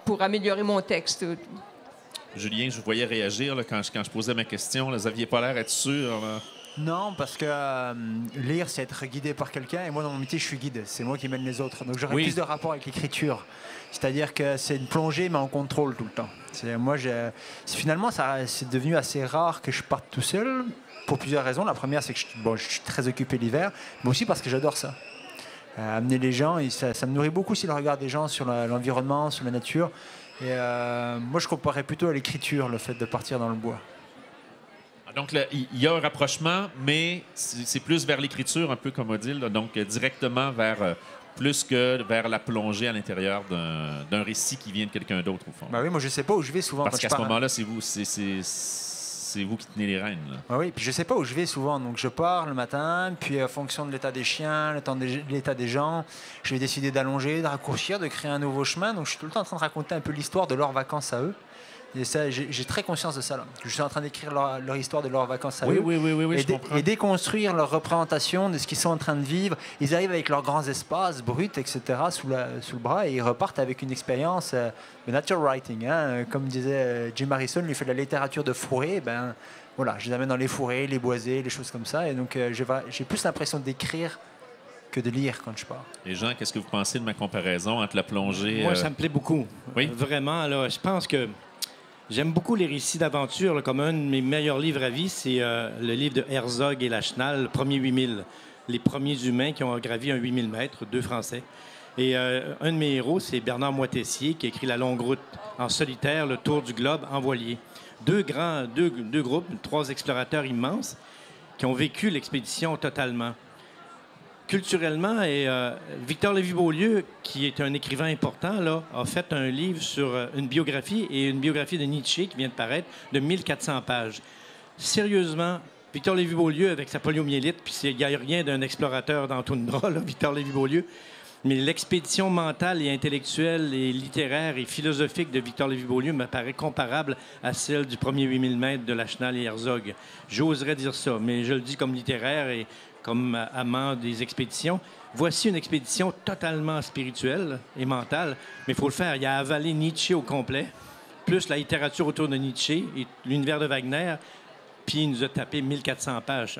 pour améliorer mon texte. Julien, je vous voyais réagir là, quand je posais ma question. Là, vous n'aviez pas l'air d'être sûr. Là. Non, parce que lire, c'est être guidé par quelqu'un. Et moi, dans mon métier, je suis guide. C'est moi qui mène les autres. Donc, j'aurais plus de rapport avec l'écriture. C'est-à-dire que c'est une plongée, mais en contrôle tout le temps. Finalement, c'est devenu assez rare que je parte tout seul, pour plusieurs raisons. La première, c'est que je suis très occupé l'hiver, mais aussi parce que j'adore ça. Amener les gens, ça me nourrit beaucoup aussi le regard des gens sur l'environnement, sur la nature. Et moi, je comparais plutôt à l'écriture, le fait de partir dans le bois. Donc, il y a un rapprochement, mais c'est plus vers l'écriture, un peu comme Odile, là, donc directement plus que vers la plongée à l'intérieur d'un récit qui vient de quelqu'un d'autre, au fond. Ben oui, moi, je ne sais pas où je vais souvent. Parce qu'à ce moment-là, c'est vous qui tenez les rênes. Là. Ben oui, puis je ne sais pas où je vais souvent. Donc, je pars le matin, puis en fonction de l'état des chiens, l'état des gens, je vais décider d'allonger, de raccourcir, de créer un nouveau chemin. Donc, je suis tout le temps en train de raconter un peu l'histoire de leurs vacances à eux. Et ça, j'ai très conscience de ça. Là. Je suis en train d'écrire leur histoire de leurs vacances à eux. Oui, je comprends. Et déconstruire leur représentation de ce qu'ils sont en train de vivre. Ils arrivent avec leurs grands espaces bruts, etc., sous le bras, et ils repartent avec une expérience de nature writing. Hein. Comme disait Jim Harrison, lui fait de la littérature de fourré. Ben, voilà, je les amène dans les fourrés, les boisés, les choses comme ça. Et donc, j'ai plus l'impression d'écrire que de lire quand je pars. Et Jean, qu'est-ce que vous pensez de ma comparaison entre la plongée... Moi, ça me plaît beaucoup. Oui? Vraiment, là, je pense que j'aime beaucoup les récits d'aventure. Comme un de mes meilleurs livres à vie, c'est le livre de Herzog et Lachenal, Le premier 8000. Les premiers humains qui ont gravi un 8000 mètres, 2 Français. Et un de mes héros, c'est Bernard Moitessier, qui a écrit La longue route en solitaire, le tour du globe en voilier. Deux groupes, 3 explorateurs immenses qui ont vécu l'expédition totalement. Culturellement, et Victor Lévy-Beaulieu, qui est un écrivain important, là, a fait un livre sur une biographie de Nietzsche qui vient de paraître, de 1400 pages. Sérieusement, Victor Lévy-Beaulieu, avec sa poliomyélite, puis il n'y a rien d'un explorateur dans Toundra, là, Victor Lévy-Beaulieu, mais l'expédition mentale et intellectuelle et littéraire et philosophique de Victor Lévy-Beaulieu me paraît comparable à celle du premier 8000 mètres de Lachenal et Herzog. J'oserais dire ça, mais je le dis comme littéraire et comme amant des expéditions. Voici une expédition totalement spirituelle et mentale, mais il faut le faire. Il a avalé Nietzsche au complet, plus la littérature autour de Nietzsche et l'univers de Wagner, puis il nous a tapé 1400 pages.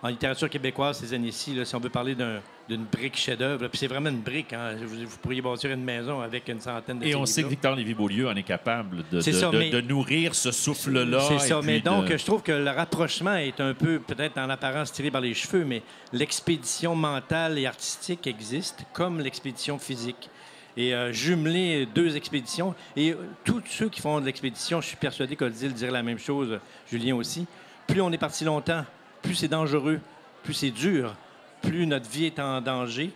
en littérature québécoise ces années-ci, là, si on veut parler d'une brique chef-d'œuvre, puis c'est vraiment une brique, hein, vous pourriez bâtir une maison avec une centaine de Et on ces sait que livres-là. Victor Lévy-Beaulieu en est capable C'est ça, mais- de nourrir ce souffle-là. C'est ça, et mais puis donc, de- je trouve que le rapprochement est un peu, peut-être en apparence, tiré par les cheveux, mais l'expédition mentale et artistique existe comme l'expédition physique. Et jumeler deux expéditions, et tous ceux qui font de l'expédition, je suis persuadé qu'Odile dirait la même chose, Julien aussi, plus on est parti longtemps, plus c'est dangereux, plus c'est dur, plus notre vie est en danger,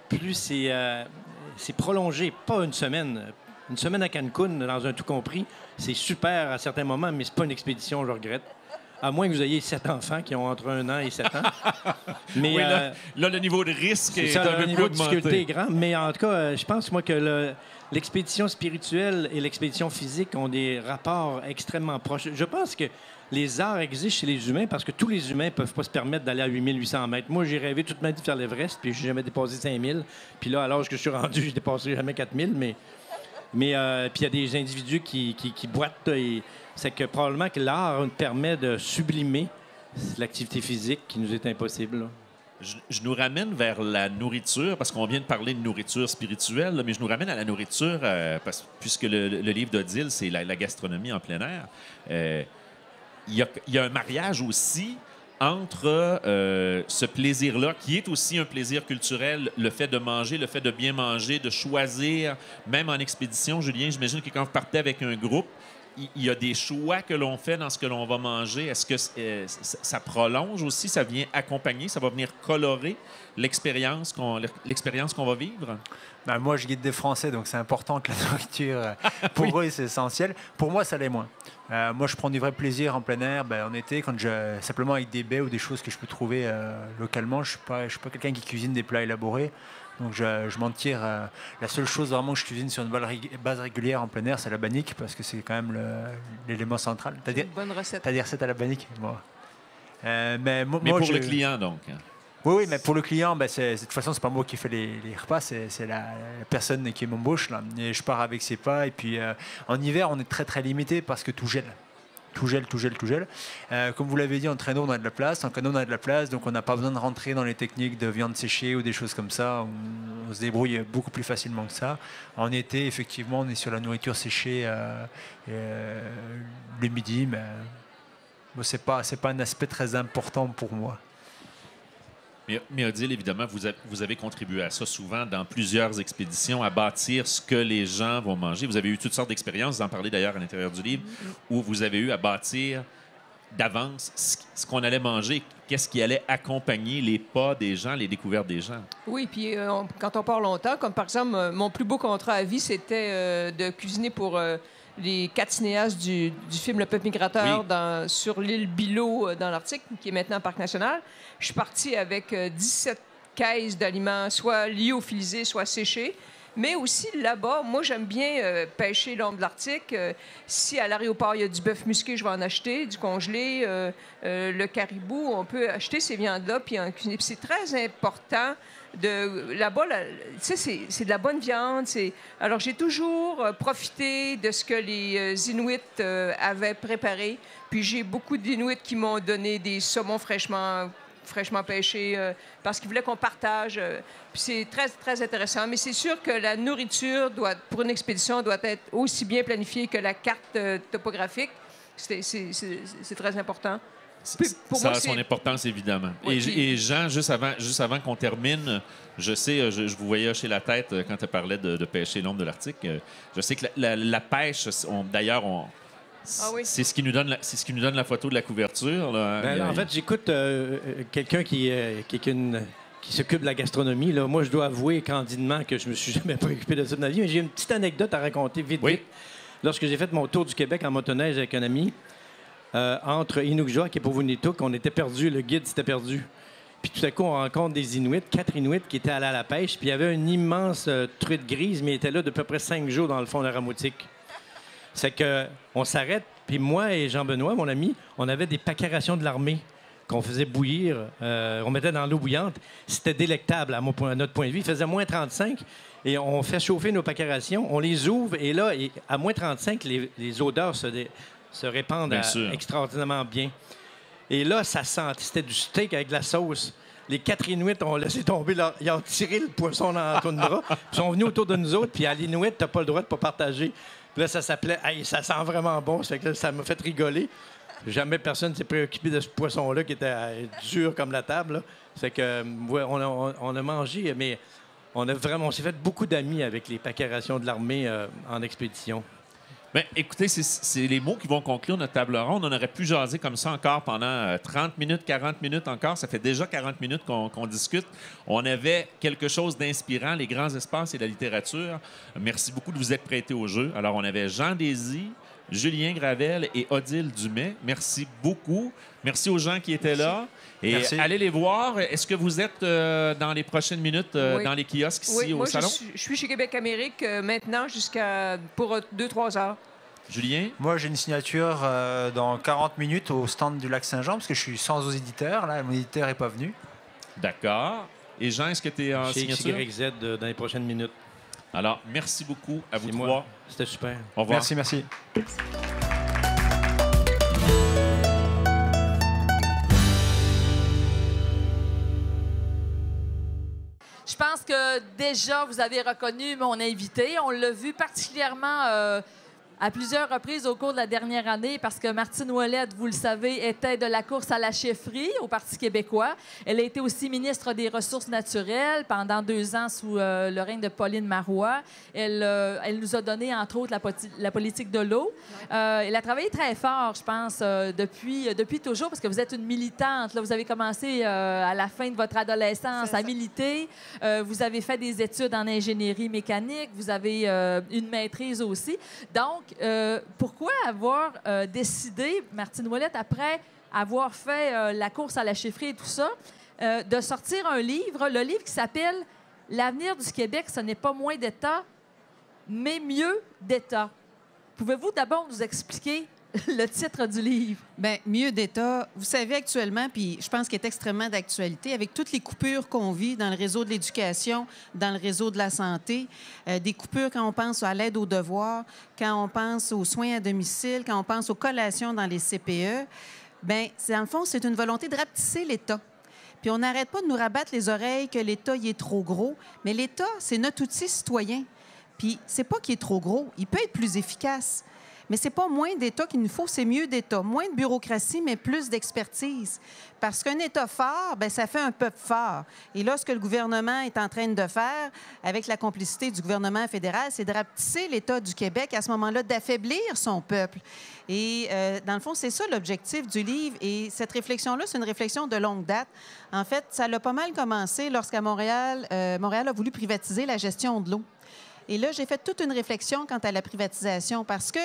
plus c'est prolongé, pas une semaine. Une semaine à Cancun, dans un tout compris, c'est super à certains moments, mais c'est pas une expédition, je regrette. À moins que vous ayez 7 enfants qui ont entre 1 an et 7 ans. Mais Oui, là, le niveau de risque c'est est ça, un le peu niveau plus de difficulté est augmenté. grand. Mais en tout cas, je pense, moi, que l'expédition spirituelle et l'expédition physique ont des rapports extrêmement proches. Je pense que les arts existent chez les humains parce que tous les humains ne peuvent pas se permettre d'aller à 8800 mètres. Moi, j'ai rêvé toute ma vie de faire l'Everest, puis je n'ai jamais dépassé 5000. Puis là, à l'âge que je suis rendu, je ne dépasserai jamais 4000. Mais puis il y a des individus qui boitent. Et c'est que probablement que l'art permet de sublimer l'activité physique qui nous est impossible, là. Je nous ramène vers la nourriture, parce qu'on vient de parler de nourriture spirituelle, là, mais je nous ramène à la nourriture, puisque le livre d'Odile, c'est la gastronomie en plein air. Il y a un mariage aussi entre ce plaisir-là, qui est aussi un plaisir culturel, le fait de manger, le fait de bien manger, de choisir, même en expédition. Julien, j'imagine que quand vous partez avec un groupe, il y a des choix que l'on fait dans ce que l'on va manger. Est-ce que ça prolonge aussi, ça vient accompagner, ça va venir colorer l'expérience qu'on va vivre? Ben, moi, je guide des Français, donc c'est important que la nourriture, pour eux, c'est essentiel. Pour moi, ça l'est moins. Moi, je prends du vrai plaisir en plein air, en été, simplement avec des baies ou des choses que je peux trouver localement. Je ne suis pas quelqu'un qui cuisine des plats élaborés. Donc, je m'en tire. La seule chose vraiment que je cuisine sur une base régulière en plein air, c'est la bannique, parce que c'est quand même l'élément central. C'est une bonne recette. T'as des recettes à la bannique? Moi. Mais pour le client, donc. Oui, mais pour le client, de toute façon, c'est pas moi qui fais les repas, c'est la personne qui m'embauche, là. Et je pars avec ses pas. Et puis, en hiver, on est très, très limité parce que tout gèle. Tout gèle. Comme vous l'avez dit, en traîneau, on a de la place. En canot, on a de la place. Donc, on n'a pas besoin de rentrer dans les techniques de viande séchée ou des choses comme ça. On se débrouille beaucoup plus facilement que ça. En été, effectivement, on est sur la nourriture séchée le midi. Mais bon, c'est pas un aspect très important pour moi. Mais Odile, évidemment, vous avez contribué à ça souvent dans plusieurs expéditions, à bâtir ce que les gens vont manger. Vous avez eu toutes sortes d'expériences, vous en parlez d'ailleurs à l'intérieur du livre, où vous avez eu à bâtir d'avance ce qu'on allait manger, qu'est-ce qui allait accompagner les pas des gens, les découvertes des gens. Oui, puis quand on part longtemps, comme par exemple, mon plus beau contrat à vie, c'était de cuisiner pour les 4 cinéastes du film Le Peuple migrateur sur l'île Bilot dans l'Arctique, qui est maintenant un parc national. Je suis partie avec 17 caisses d'aliments, soit lyophilisés, soit séchés. Mais aussi, là-bas, moi, j'aime bien pêcher le long de l'Arctique. Si à l'aéroport, il y a du bœuf musqué, je vais en acheter, du congelé, le caribou, on peut acheter ces viandes-là puis en cuisiner. Puis c'est très important. Là-bas, c'est de la bonne viande. Alors, j'ai toujours profité de ce que les Inuits avaient préparé. Puis j'ai beaucoup d'Inuits qui m'ont donné des saumons fraîchement pêchés parce qu'ils voulaient qu'on partage. Puis c'est très, très intéressant. Mais c'est sûr que la nourriture, pour une expédition, doit être aussi bien planifiée que la carte topographique. C'est très important. Ça a son importance, évidemment. Oui, et Jean, juste avant qu'on termine, je sais, je vous voyais hocher la tête quand tu parlais de pêcher l'ombre de l'Arctique. Je sais que la pêche, d'ailleurs, c'est ce qui nous donne la photo de la couverture. Là. En fait, j'écoute quelqu'un qui s'occupe de la gastronomie. Là. Moi, je dois avouer candidement que je me suis jamais préoccupé de ça de ma vie, mais j'ai une petite anecdote à raconter vite. Lorsque j'ai fait mon tour du Québec en motoneige avec un ami, entre Inukjuak et Povunituk, on était perdus, le guide s'était perdu. Puis tout à coup, on rencontre des Inuits, 4 Inuits qui étaient allés à la pêche, puis il y avait une immense truite grise, mais il était là de peu près 5 jours dans le fond de la Ramoutique. C'est qu'on s'arrête, puis moi et Jean-Benoît, mon ami, on avait des pacarations de l'armée qu'on faisait bouillir, on mettait dans l'eau bouillante. C'était délectable à notre point de vue. Il faisait moins 35 et on fait chauffer nos pacarations, on les ouvre et là, à moins 35, les odeurs se répandent extraordinairement bien. Et là, ça sentait, c'était du steak avec de la sauce. Les 4 Inuits ont laissé tomber, ils ont tiré le poisson dans la toundra, puis ils sont venus autour de nous autres, puis à l'Inuit, t'as pas le droit de pas partager. Puis là, ça s'appelait « Hey, ça sent vraiment bon », ça fait que là, ça m'a fait rigoler. Jamais personne s'est préoccupé de ce poisson-là qui était dur comme la table, là. C'est que, ouais, on a mangé, mais on s'est fait beaucoup d'amis avec les paquets rations de l'armée en expédition. Bien, écoutez, c'est les mots qui vont conclure notre table ronde. On aurait pu jaser comme ça encore pendant 30 minutes, 40 minutes encore. Ça fait déjà 40 minutes qu'on discute. On avait quelque chose d'inspirant, les grands espaces et la littérature. Merci beaucoup de vous être prêtés au jeu. Alors, on avait Jean Désy, Julien Gravel et Odile Dumais. Merci beaucoup. Merci aux gens qui étaient là. Et Merci. allez les voir. Est-ce que vous êtes dans les prochaines minutes Oui. dans les kiosques ici Oui, au moi, salon? je suis chez Québec Amérique maintenant pour 2-3 heures. Julien? Moi, j'ai une signature dans 40 minutes au stand du Lac-Saint-Jean parce que je suis sans aux éditeurs. Là, mon éditeur n'est pas venu. D'accord. Et Jean, est-ce que tu es en Chez signature? XYZ dans les prochaines minutes. Alors, merci beaucoup à vous C'est trois. moi. C'était super. Au revoir. Merci, merci. Je pense que déjà, vous avez reconnu mon invité. On l'a vu particulièrement à plusieurs reprises au cours de la dernière année parce que Martine Ouellette, vous le savez, était de la course à la chefferie au Parti québécois. Elle a été aussi ministre des Ressources naturelles pendant 2 ans sous le règne de Pauline Marois. Elle nous a donné, entre autres, la politique de l'eau. Elle a travaillé très fort, je pense, depuis toujours, parce que vous êtes une militante. Là, vous avez commencé à la fin de votre adolescence à militer. Vous avez fait des études en ingénierie mécanique. Vous avez une maîtrise aussi. Donc, pourquoi avoir décidé, Martine Ouellette, après avoir fait la course à la chefferie et tout ça, de sortir un livre, le livre qui s'appelle « L'avenir du Québec, ce n'est pas moins d'État, mais mieux d'État ». Pouvez-vous d'abord nous expliquer le titre du livre? Bien, mieux d'État. Vous savez actuellement, puis je pense qu'il est extrêmement d'actualité, avec toutes les coupures qu'on vit dans le réseau de l'éducation, dans le réseau de la santé, des coupures quand on pense à l'aide aux devoirs, quand on pense aux soins à domicile, quand on pense aux collations dans les CPE, bien, dans le fond, c'est une volonté de rapetisser l'État. Puis on n'arrête pas de nous rabattre les oreilles que l'État, il est trop gros, mais l'État, c'est notre outil citoyen. Puis c'est pas qu'il est trop gros, il peut être plus efficace. Mais c'est pas moins d'État qu'il nous faut, c'est mieux d'État. Moins de bureaucratie, mais plus d'expertise. Parce qu'un État fort, bien, ça fait un peuple fort. Et là, ce que le gouvernement est en train de faire, avec la complicité du gouvernement fédéral, c'est de rapetisser l'État du Québec, à ce moment-là, d'affaiblir son peuple. Et dans le fond, c'est ça l'objectif du livre. Et cette réflexion-là, c'est une réflexion de longue date. En fait, ça a pas mal commencé lorsqu'à Montréal, Montréal a voulu privatiser la gestion de l'eau. Et là, j'ai fait toute une réflexion quant à la privatisation parce que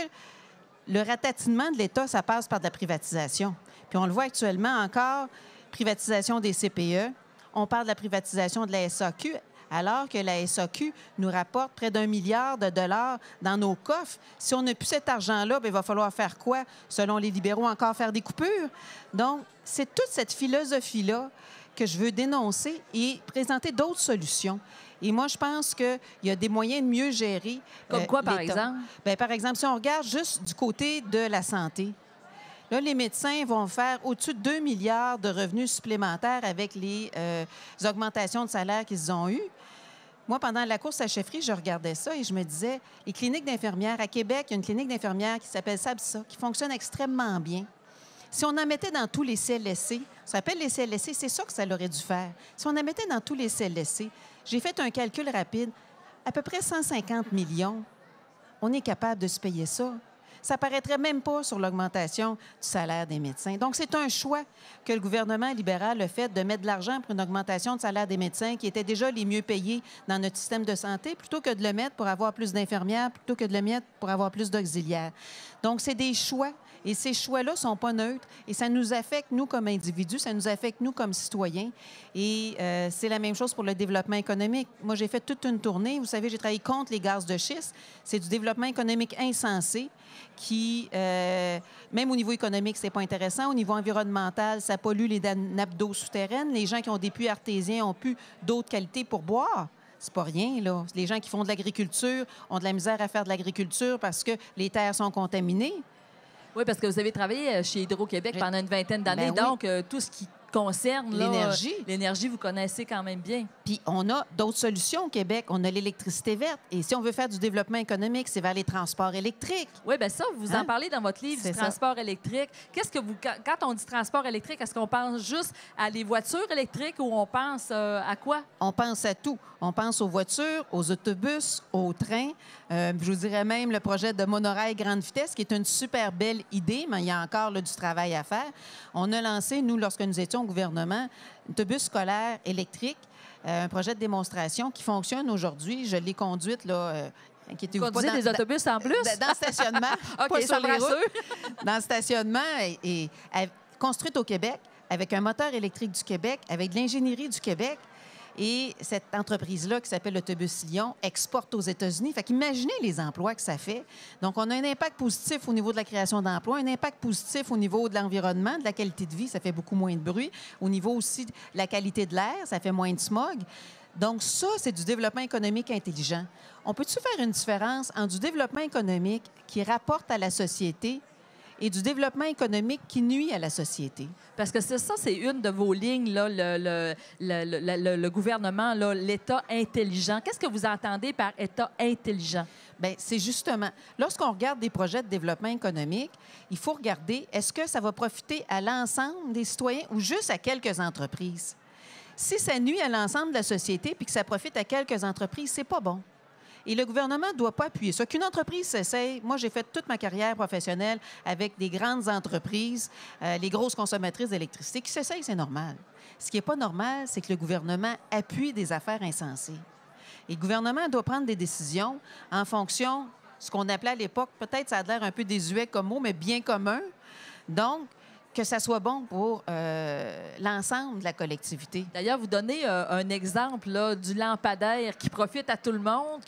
le ratatinement de l'État, ça passe par de la privatisation. Puis on le voit actuellement encore, privatisation des CPE. On parle de la privatisation de la SAQ, alors que la SAQ nous rapporte près d'1 milliard de dollars dans nos coffres. Si on n'a plus cet argent-là, bien, il va falloir faire quoi? Selon les libéraux, encore faire des coupures? Donc, c'est toute cette philosophie-là que je veux dénoncer et présenter d'autres solutions. Et moi, je pense qu'il y a des moyens de mieux gérer. Comme quoi, par l'État. exemple? Bien, par exemple, si on regarde juste du côté de la santé, là, les médecins vont faire au-dessus de 2 milliards de revenus supplémentaires avec les augmentations de salaire qu'ils ont eues. Moi, pendant la course à la chefferie, je regardais ça et je me disais, les cliniques d'infirmières, à Québec, il y a une clinique d'infirmières qui s'appelle SABSA, qui fonctionne extrêmement bien. Si on en mettait dans tous les CLSC, ça s'appelle les CLSC, c'est ça que ça aurait dû faire. Si on en mettait dans tous les CLSC, j'ai fait un calcul rapide, à peu près 150 millions, on est capable de se payer ça. Ça ne paraîtrait même pas sur l'augmentation du salaire des médecins. Donc, c'est un choix que le gouvernement libéral a fait de mettre de l'argent pour une augmentation de salaire des médecins qui étaient déjà les mieux payés dans notre système de santé, plutôt que de le mettre pour avoir plus d'infirmières, plutôt que de le mettre pour avoir plus d'auxiliaires. Donc, c'est des choix. Et ces choix-là ne sont pas neutres. Et ça nous affecte, nous, comme individus, ça nous affecte, nous, comme citoyens. Et c'est la même chose pour le développement économique. Moi, j'ai fait toute une tournée. Vous savez, j'ai travaillé contre les gaz de schiste. C'est du développement économique insensé qui, même au niveau économique, c'est pas intéressant. Au niveau environnemental, ça pollue les nappes d'eau souterraines. Les gens qui ont des puits artésiens ont plus d'eau de qualité pour boire. C'est pas rien, là. Les gens qui font de l'agriculture ont de la misère à faire de l'agriculture parce que les terres sont contaminées. Oui, parce que vous avez travaillé chez Hydro-Québec pendant une vingtaine d'années, Ben oui. donc tout ce qui concerne là, L'énergie. l'énergie, vous connaissez quand même bien. Puis on a d'autres solutions au Québec. On a l'électricité verte. Et si on veut faire du développement économique, c'est vers les transports électriques. Oui, bien ça, vous en Hein? parlez dans votre livre C'est du ça. transport électrique. Qu'est-ce que vous, quand on dit transport électrique, est-ce qu'on pense juste à les voitures électriques ou on pense à quoi? On pense à tout. On pense aux voitures, aux autobus, aux trains. Je vous dirais même le projet de monorail grande vitesse, qui est une super belle idée, mais il y a encore là, du travail à faire. On a lancé, nous, lorsque nous étions au gouvernement, un autobus scolaire électrique, un projet de démonstration qui fonctionne aujourd'hui. Je l'ai conduite, là. Inquiétez-vous pas. Conduisez des autobus en plus? Dans le stationnement. OK, pas ça sur me les routes. rassure. Dans le stationnement et construite au Québec, avec un moteur électrique du Québec, avec de l'ingénierie du Québec. Et cette entreprise-là, qui s'appelle Autobus Lyon, exporte aux États-Unis. Fait qu'imaginez les emplois que ça fait. Donc, on a un impact positif au niveau de la création d'emplois, un impact positif au niveau de l'environnement, de la qualité de vie, ça fait beaucoup moins de bruit. Au niveau aussi de la qualité de l'air, ça fait moins de smog. Donc, ça, c'est du développement économique intelligent. On peut-tu faire une différence entre du développement économique qui rapporte à la société et du développement économique qui nuit à la société? Parce que ça, c'est une de vos lignes, là, le gouvernement, là, l'État intelligent. Qu'est-ce que vous entendez par État intelligent? Bien, c'est justement, lorsqu'on regarde des projets de développement économique, il faut regarder, est-ce que ça va profiter à l'ensemble des citoyens ou juste à quelques entreprises? Si ça nuit à l'ensemble de la société puis que ça profite à quelques entreprises, c'est pas bon. Et le gouvernement ne doit pas appuyer ça. Qu'une entreprise s'essaye, moi, j'ai fait toute ma carrière professionnelle avec des grandes entreprises, les grosses consommatrices d'électricité, qui s'essayent, c'est normal. Ce qui n'est pas normal, c'est que le gouvernement appuie des affaires insensées. Et le gouvernement doit prendre des décisions en fonction de ce qu'on appelait à l'époque, peut-être ça a l'air un peu désuet comme mot, mais bien commun. Donc, que ça soit bon pour l'ensemble de la collectivité. D'ailleurs, vous donnez un exemple là, du lampadaire qui profite à tout le monde.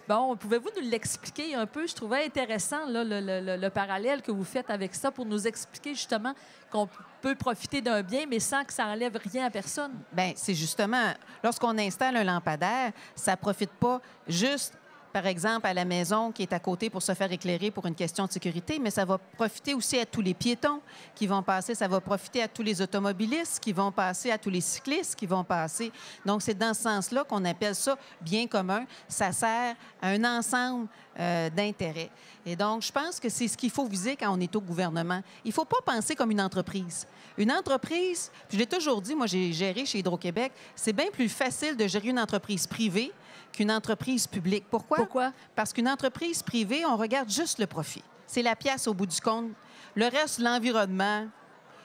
Bon, pouvez-vous nous l'expliquer un peu? Je trouvais intéressant là, le parallèle que vous faites avec ça pour nous expliquer justement qu'on peut profiter d'un bien, mais sans que ça enlève rien à personne. Bien, c'est justement, lorsqu'on installe un lampadaire, ça ne profite pas juste, par exemple, à la maison qui est à côté pour se faire éclairer pour une question de sécurité, mais ça va profiter aussi à tous les piétons qui vont passer, ça va profiter à tous les automobilistes qui vont passer, à tous les cyclistes qui vont passer. Donc, c'est dans ce sens-là qu'on appelle ça bien commun. Ça sert à un ensemble d'intérêts. Et donc, je pense que c'est ce qu'il faut viser quand on est au gouvernement. Il ne faut pas penser comme une entreprise. Une entreprise, je l'ai toujours dit, moi j'ai géré chez Hydro-Québec, c'est bien plus facile de gérer une entreprise privée qu'une entreprise publique. Pourquoi? Pourquoi? Parce qu'une entreprise privée, on regarde juste le profit. C'est la pièce au bout du compte. Le reste, l'environnement,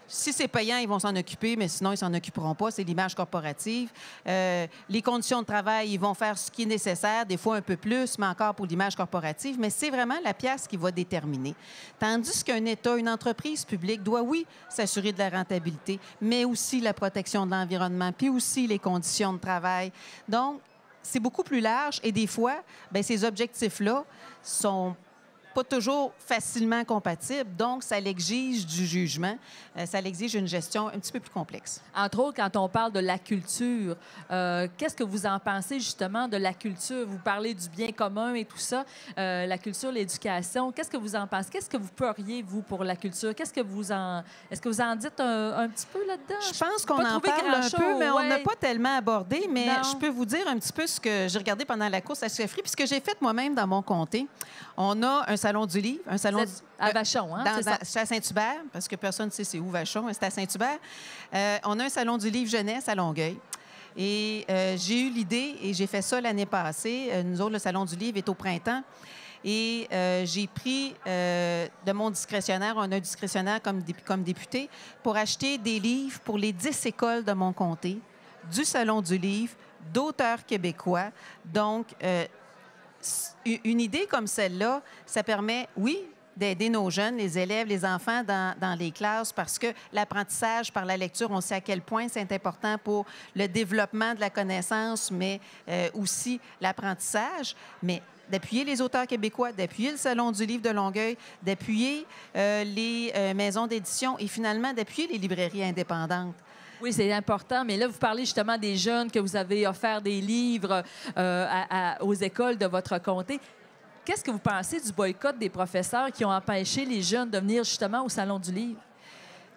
si c'est payant, ils vont s'en occuper, mais sinon, ils ne s'en occuperont pas. C'est l'image corporative. Les conditions de travail, ils vont faire ce qui est nécessaire, des fois un peu plus, mais encore pour l'image corporative. Mais c'est vraiment la pièce qui va déterminer. Tandis qu'un État, une entreprise publique doit, oui, s'assurer de la rentabilité, mais aussi la protection de l'environnement, puis aussi les conditions de travail. Donc, c'est beaucoup plus large et des fois, bien, ces objectifs-là sont pas toujours facilement compatibles. Donc, ça l'exige du jugement. Ça l'exige une gestion un petit peu plus complexe. Entre autres, quand on parle de la culture, qu'est-ce que vous en pensez justement de la culture? Vous parlez du bien commun et tout ça, la culture, l'éducation. Qu'est-ce que vous en pensez? Qu'est-ce que vous feriez, vous, pour la culture? Est-ce que vous en dites un petit peu là-dedans? Je pense qu'on en parle un peu, mais on n'a pas tellement abordé. Mais Non. je peux vous dire un petit peu ce que j'ai regardé pendant la course à chefferie, puis ce que j'ai fait moi-même dans mon comté. On a un salon du livre, un salon À Vachon, hein? C'est ça. c'est à Saint-Hubert, parce que personne ne sait c'est où Vachon, mais c'est à Saint-Hubert. On a un salon du livre jeunesse à Longueuil. Et j'ai eu l'idée, et j'ai fait ça l'année passée. Nous autres, le salon du livre est au printemps. Et j'ai pris de mon discrétionnaire, on a un discrétionnaire comme député, pour acheter des livres pour les 10 écoles de mon comté, du salon du livre, d'auteurs québécois. Donc, une idée comme celle-là, ça permet, oui, d'aider nos jeunes, les élèves, les enfants dans les classes, parce que l'apprentissage par la lecture, on sait à quel point c'est important pour le développement de la connaissance, mais aussi l'apprentissage. Mais d'appuyer les auteurs québécois, d'appuyer le Salon du livre de Longueuil, d'appuyer les maisons d'édition et finalement d'appuyer les librairies indépendantes. Oui, c'est important. Mais là, vous parlez justement des jeunes que vous avez offert des livres aux écoles de votre comté. qu'est-ce que vous pensez du boycott des professeurs qui ont empêché les jeunes de venir justement au Salon du Livre?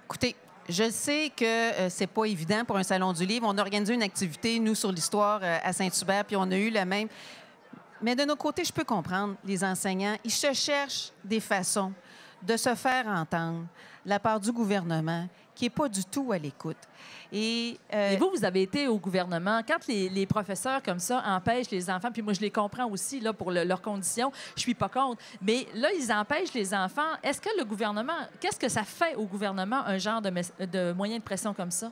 Écoutez, je sais que c'est pas évident pour un Salon du Livre. On a organisé une activité, nous, sur l'histoire à Saint-Hubert, puis on a eu la même. Mais de nos côtés, je peux comprendre les enseignants. Ils se cherchent des façons de se faire entendre de la part du gouvernement qui n'est pas du tout à l'écoute. Et vous avez été au gouvernement. Quand les professeurs comme ça empêchent les enfants, puis moi, je les comprends aussi là, pour leurs conditions, je suis pas contre, mais là, ils empêchent les enfants. Est-ce que le gouvernement, qu'est-ce que ça fait au gouvernement, un genre de moyen de pression comme ça?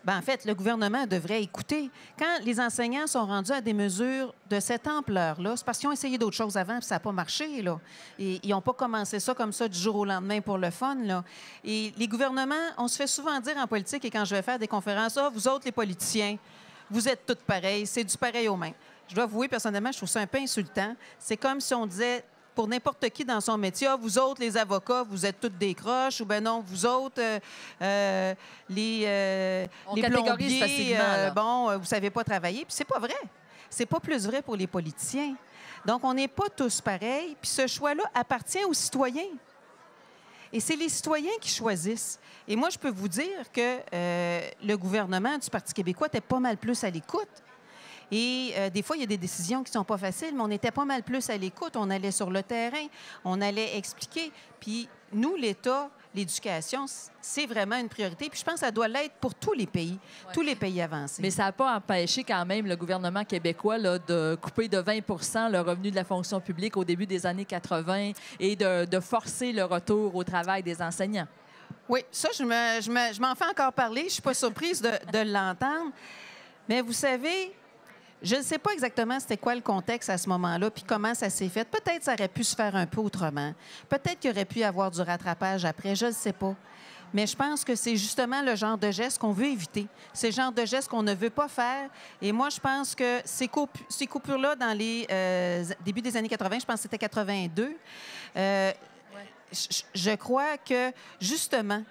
Bien, en fait, le gouvernement devrait écouter. Quand les enseignants sont rendus à des mesures de cette ampleur-là, c'est parce qu'ils ont essayé d'autres choses avant, puis ça n'a pas marché, là. Et ils n'ont pas commencé ça comme ça du jour au lendemain pour le fun, là. Et les gouvernements, on se fait souvent dire en politique, et quand je vais faire des conférences, « Ah, vous autres, les politiciens, vous êtes tous pareils, c'est du pareil au même. » Je dois avouer, personnellement, je trouve ça un peu insultant. C'est comme si on disait pour n'importe qui dans son métier, ah, vous autres, les avocats, vous êtes toutes des croches, ou ben non, vous autres, les plombiers, bon, vous savez pas travailler. Puis c'est pas vrai. C'est pas plus vrai pour les politiciens. Donc, on n'est pas tous pareils. Puis ce choix-là appartient aux citoyens. Et c'est les citoyens qui choisissent. Et moi, je peux vous dire que le gouvernement du Parti québécois était pas mal plus à l'écoute. Et des fois, il y a des décisions qui ne sont pas faciles, mais on était pas mal plus à l'écoute. On allait sur le terrain, on allait expliquer. Puis nous, l'État, l'éducation, c'est vraiment une priorité. Puis je pense que ça doit l'être pour tous les pays, tous les pays avancés. Mais ça n'a pas empêché quand même le gouvernement québécois là, de couper de 20 le revenu de la fonction publique au début des années 80 et de forcer le retour au travail des enseignants. Oui, ça, je m'en fais encore parler. Je ne suis pas surprise de l'entendre. Mais vous savez, je ne sais pas exactement c'était quoi le contexte à ce moment-là, puis comment ça s'est fait. Peut-être que ça aurait pu se faire un peu autrement. Peut-être qu'il aurait pu y avoir du rattrapage après, je ne sais pas. Mais je pense que c'est justement le genre de geste qu'on veut éviter. C'est le genre de geste qu'on ne veut pas faire. Et moi, je pense que ces coupures-là, dans les débuts des années 80, je pense que c'était 82, je crois que, justement,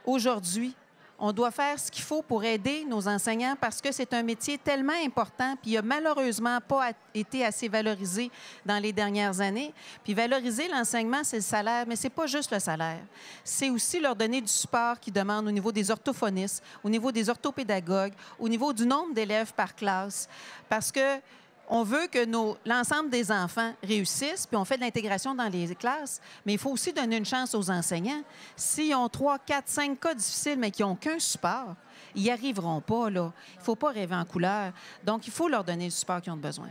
aujourd'hui, on doit faire ce qu'il faut pour aider nos enseignants parce que c'est un métier tellement important, puis il n'a malheureusement pas été assez valorisé dans les dernières années. Puis valoriser l'enseignement, c'est le salaire, mais c'est pas juste le salaire. C'est aussi leur donner du support qu'ils demandent au niveau des orthophonistes, au niveau des orthopédagogues, au niveau du nombre d'élèves par classe. Parce que on veut que l'ensemble des enfants réussissent, puis on fait de l'intégration dans les classes, mais il faut aussi donner une chance aux enseignants. S'ils ont 3, 4, 5 cas difficiles, mais qui n'ont qu'un support, ils n'y arriveront pas, là. Il ne faut pas rêver en couleur. Donc, il faut leur donner le support qu'ils ont besoin.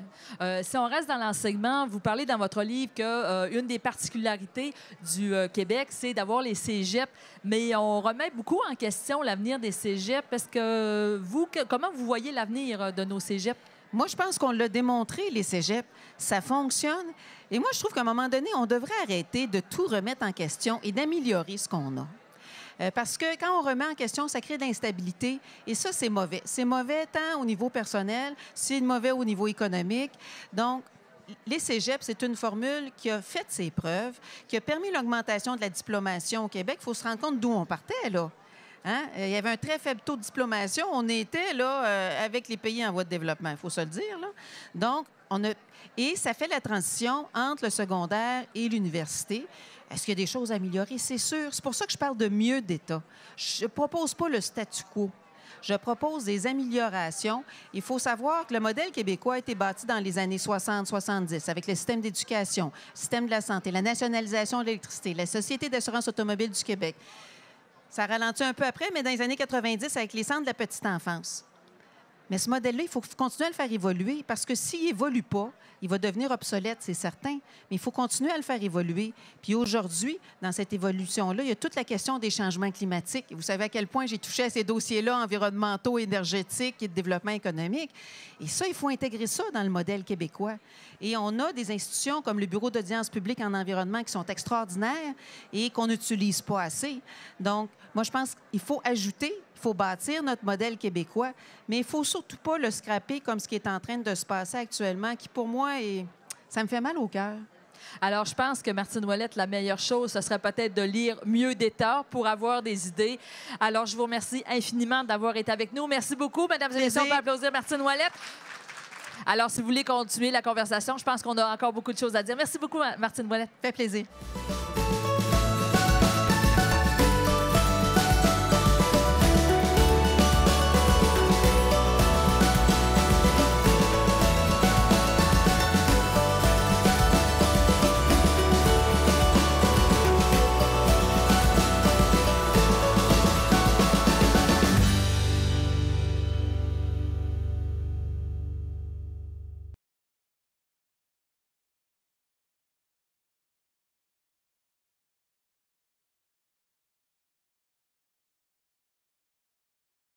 Si on reste dans l'enseignement, vous parlez dans votre livre qu'une des particularités du Québec, c'est d'avoir les cégeps, mais on remet beaucoup en question l'avenir des cégeps. Parce que comment vous voyez l'avenir de nos cégeps? Moi, je pense qu'on l'a démontré, les cégeps. Ça fonctionne. Et moi, je trouve qu'à un moment donné, on devrait arrêter de tout remettre en question et d'améliorer ce qu'on a. Parce que quand on remet en question, ça crée de l'instabilité. Et ça, c'est mauvais. C'est mauvais tant au niveau personnel, c'est mauvais au niveau économique. Donc, les cégeps, c'est une formule qui a fait ses preuves, qui a permis l'augmentation de la diplomation au Québec. Il faut se rendre compte d'où on partait, là. Hein? Il y avait un très faible taux de diplomation. On était là avec les pays en voie de développement, il faut se le dire, là. Donc, et ça fait la transition entre le secondaire et l'université. Est-ce qu'il y a des choses à améliorer? C'est sûr. C'est pour ça que je parle de mieux d'État. Je ne propose pas le statu quo. Je propose des améliorations. Il faut savoir que le modèle québécois a été bâti dans les années 60-70 avec le système d'éducation, le système de la santé, la nationalisation de l'électricité, la Société d'assurance automobile du Québec. Ça ralentit un peu après, mais dans les années 90, avec les centres de la petite enfance. Mais ce modèle-là, il faut continuer à le faire évoluer parce que s'il n'évolue pas, il va devenir obsolète, c'est certain. Mais il faut continuer à le faire évoluer. Puis aujourd'hui, dans cette évolution-là, il y a toute la question des changements climatiques. Vous savez à quel point j'ai touché à ces dossiers-là environnementaux, énergétiques et de développement économique. Et ça, il faut intégrer ça dans le modèle québécois. Et on a des institutions comme le Bureau d'audience publique en environnement qui sont extraordinaires et qu'on n'utilise pas assez. Donc, moi, je pense qu'il faut ajouter, il faut bâtir notre modèle québécois, mais il ne faut surtout pas le scraper comme ce qui est en train de se passer actuellement, qui, pour moi, ça me fait mal au cœur. Alors, je pense que Martine Ouellette, la meilleure chose, ce serait peut-être de lire mieux d'État pour avoir des idées. Alors, je vous remercie infiniment d'avoir été avec nous. Merci beaucoup, mesdames et messieurs. On peut applaudir Martine Ouellette. Alors, si vous voulez continuer la conversation, je pense qu'on a encore beaucoup de choses à dire. Merci beaucoup, Martine Ouellette. Fait plaisir.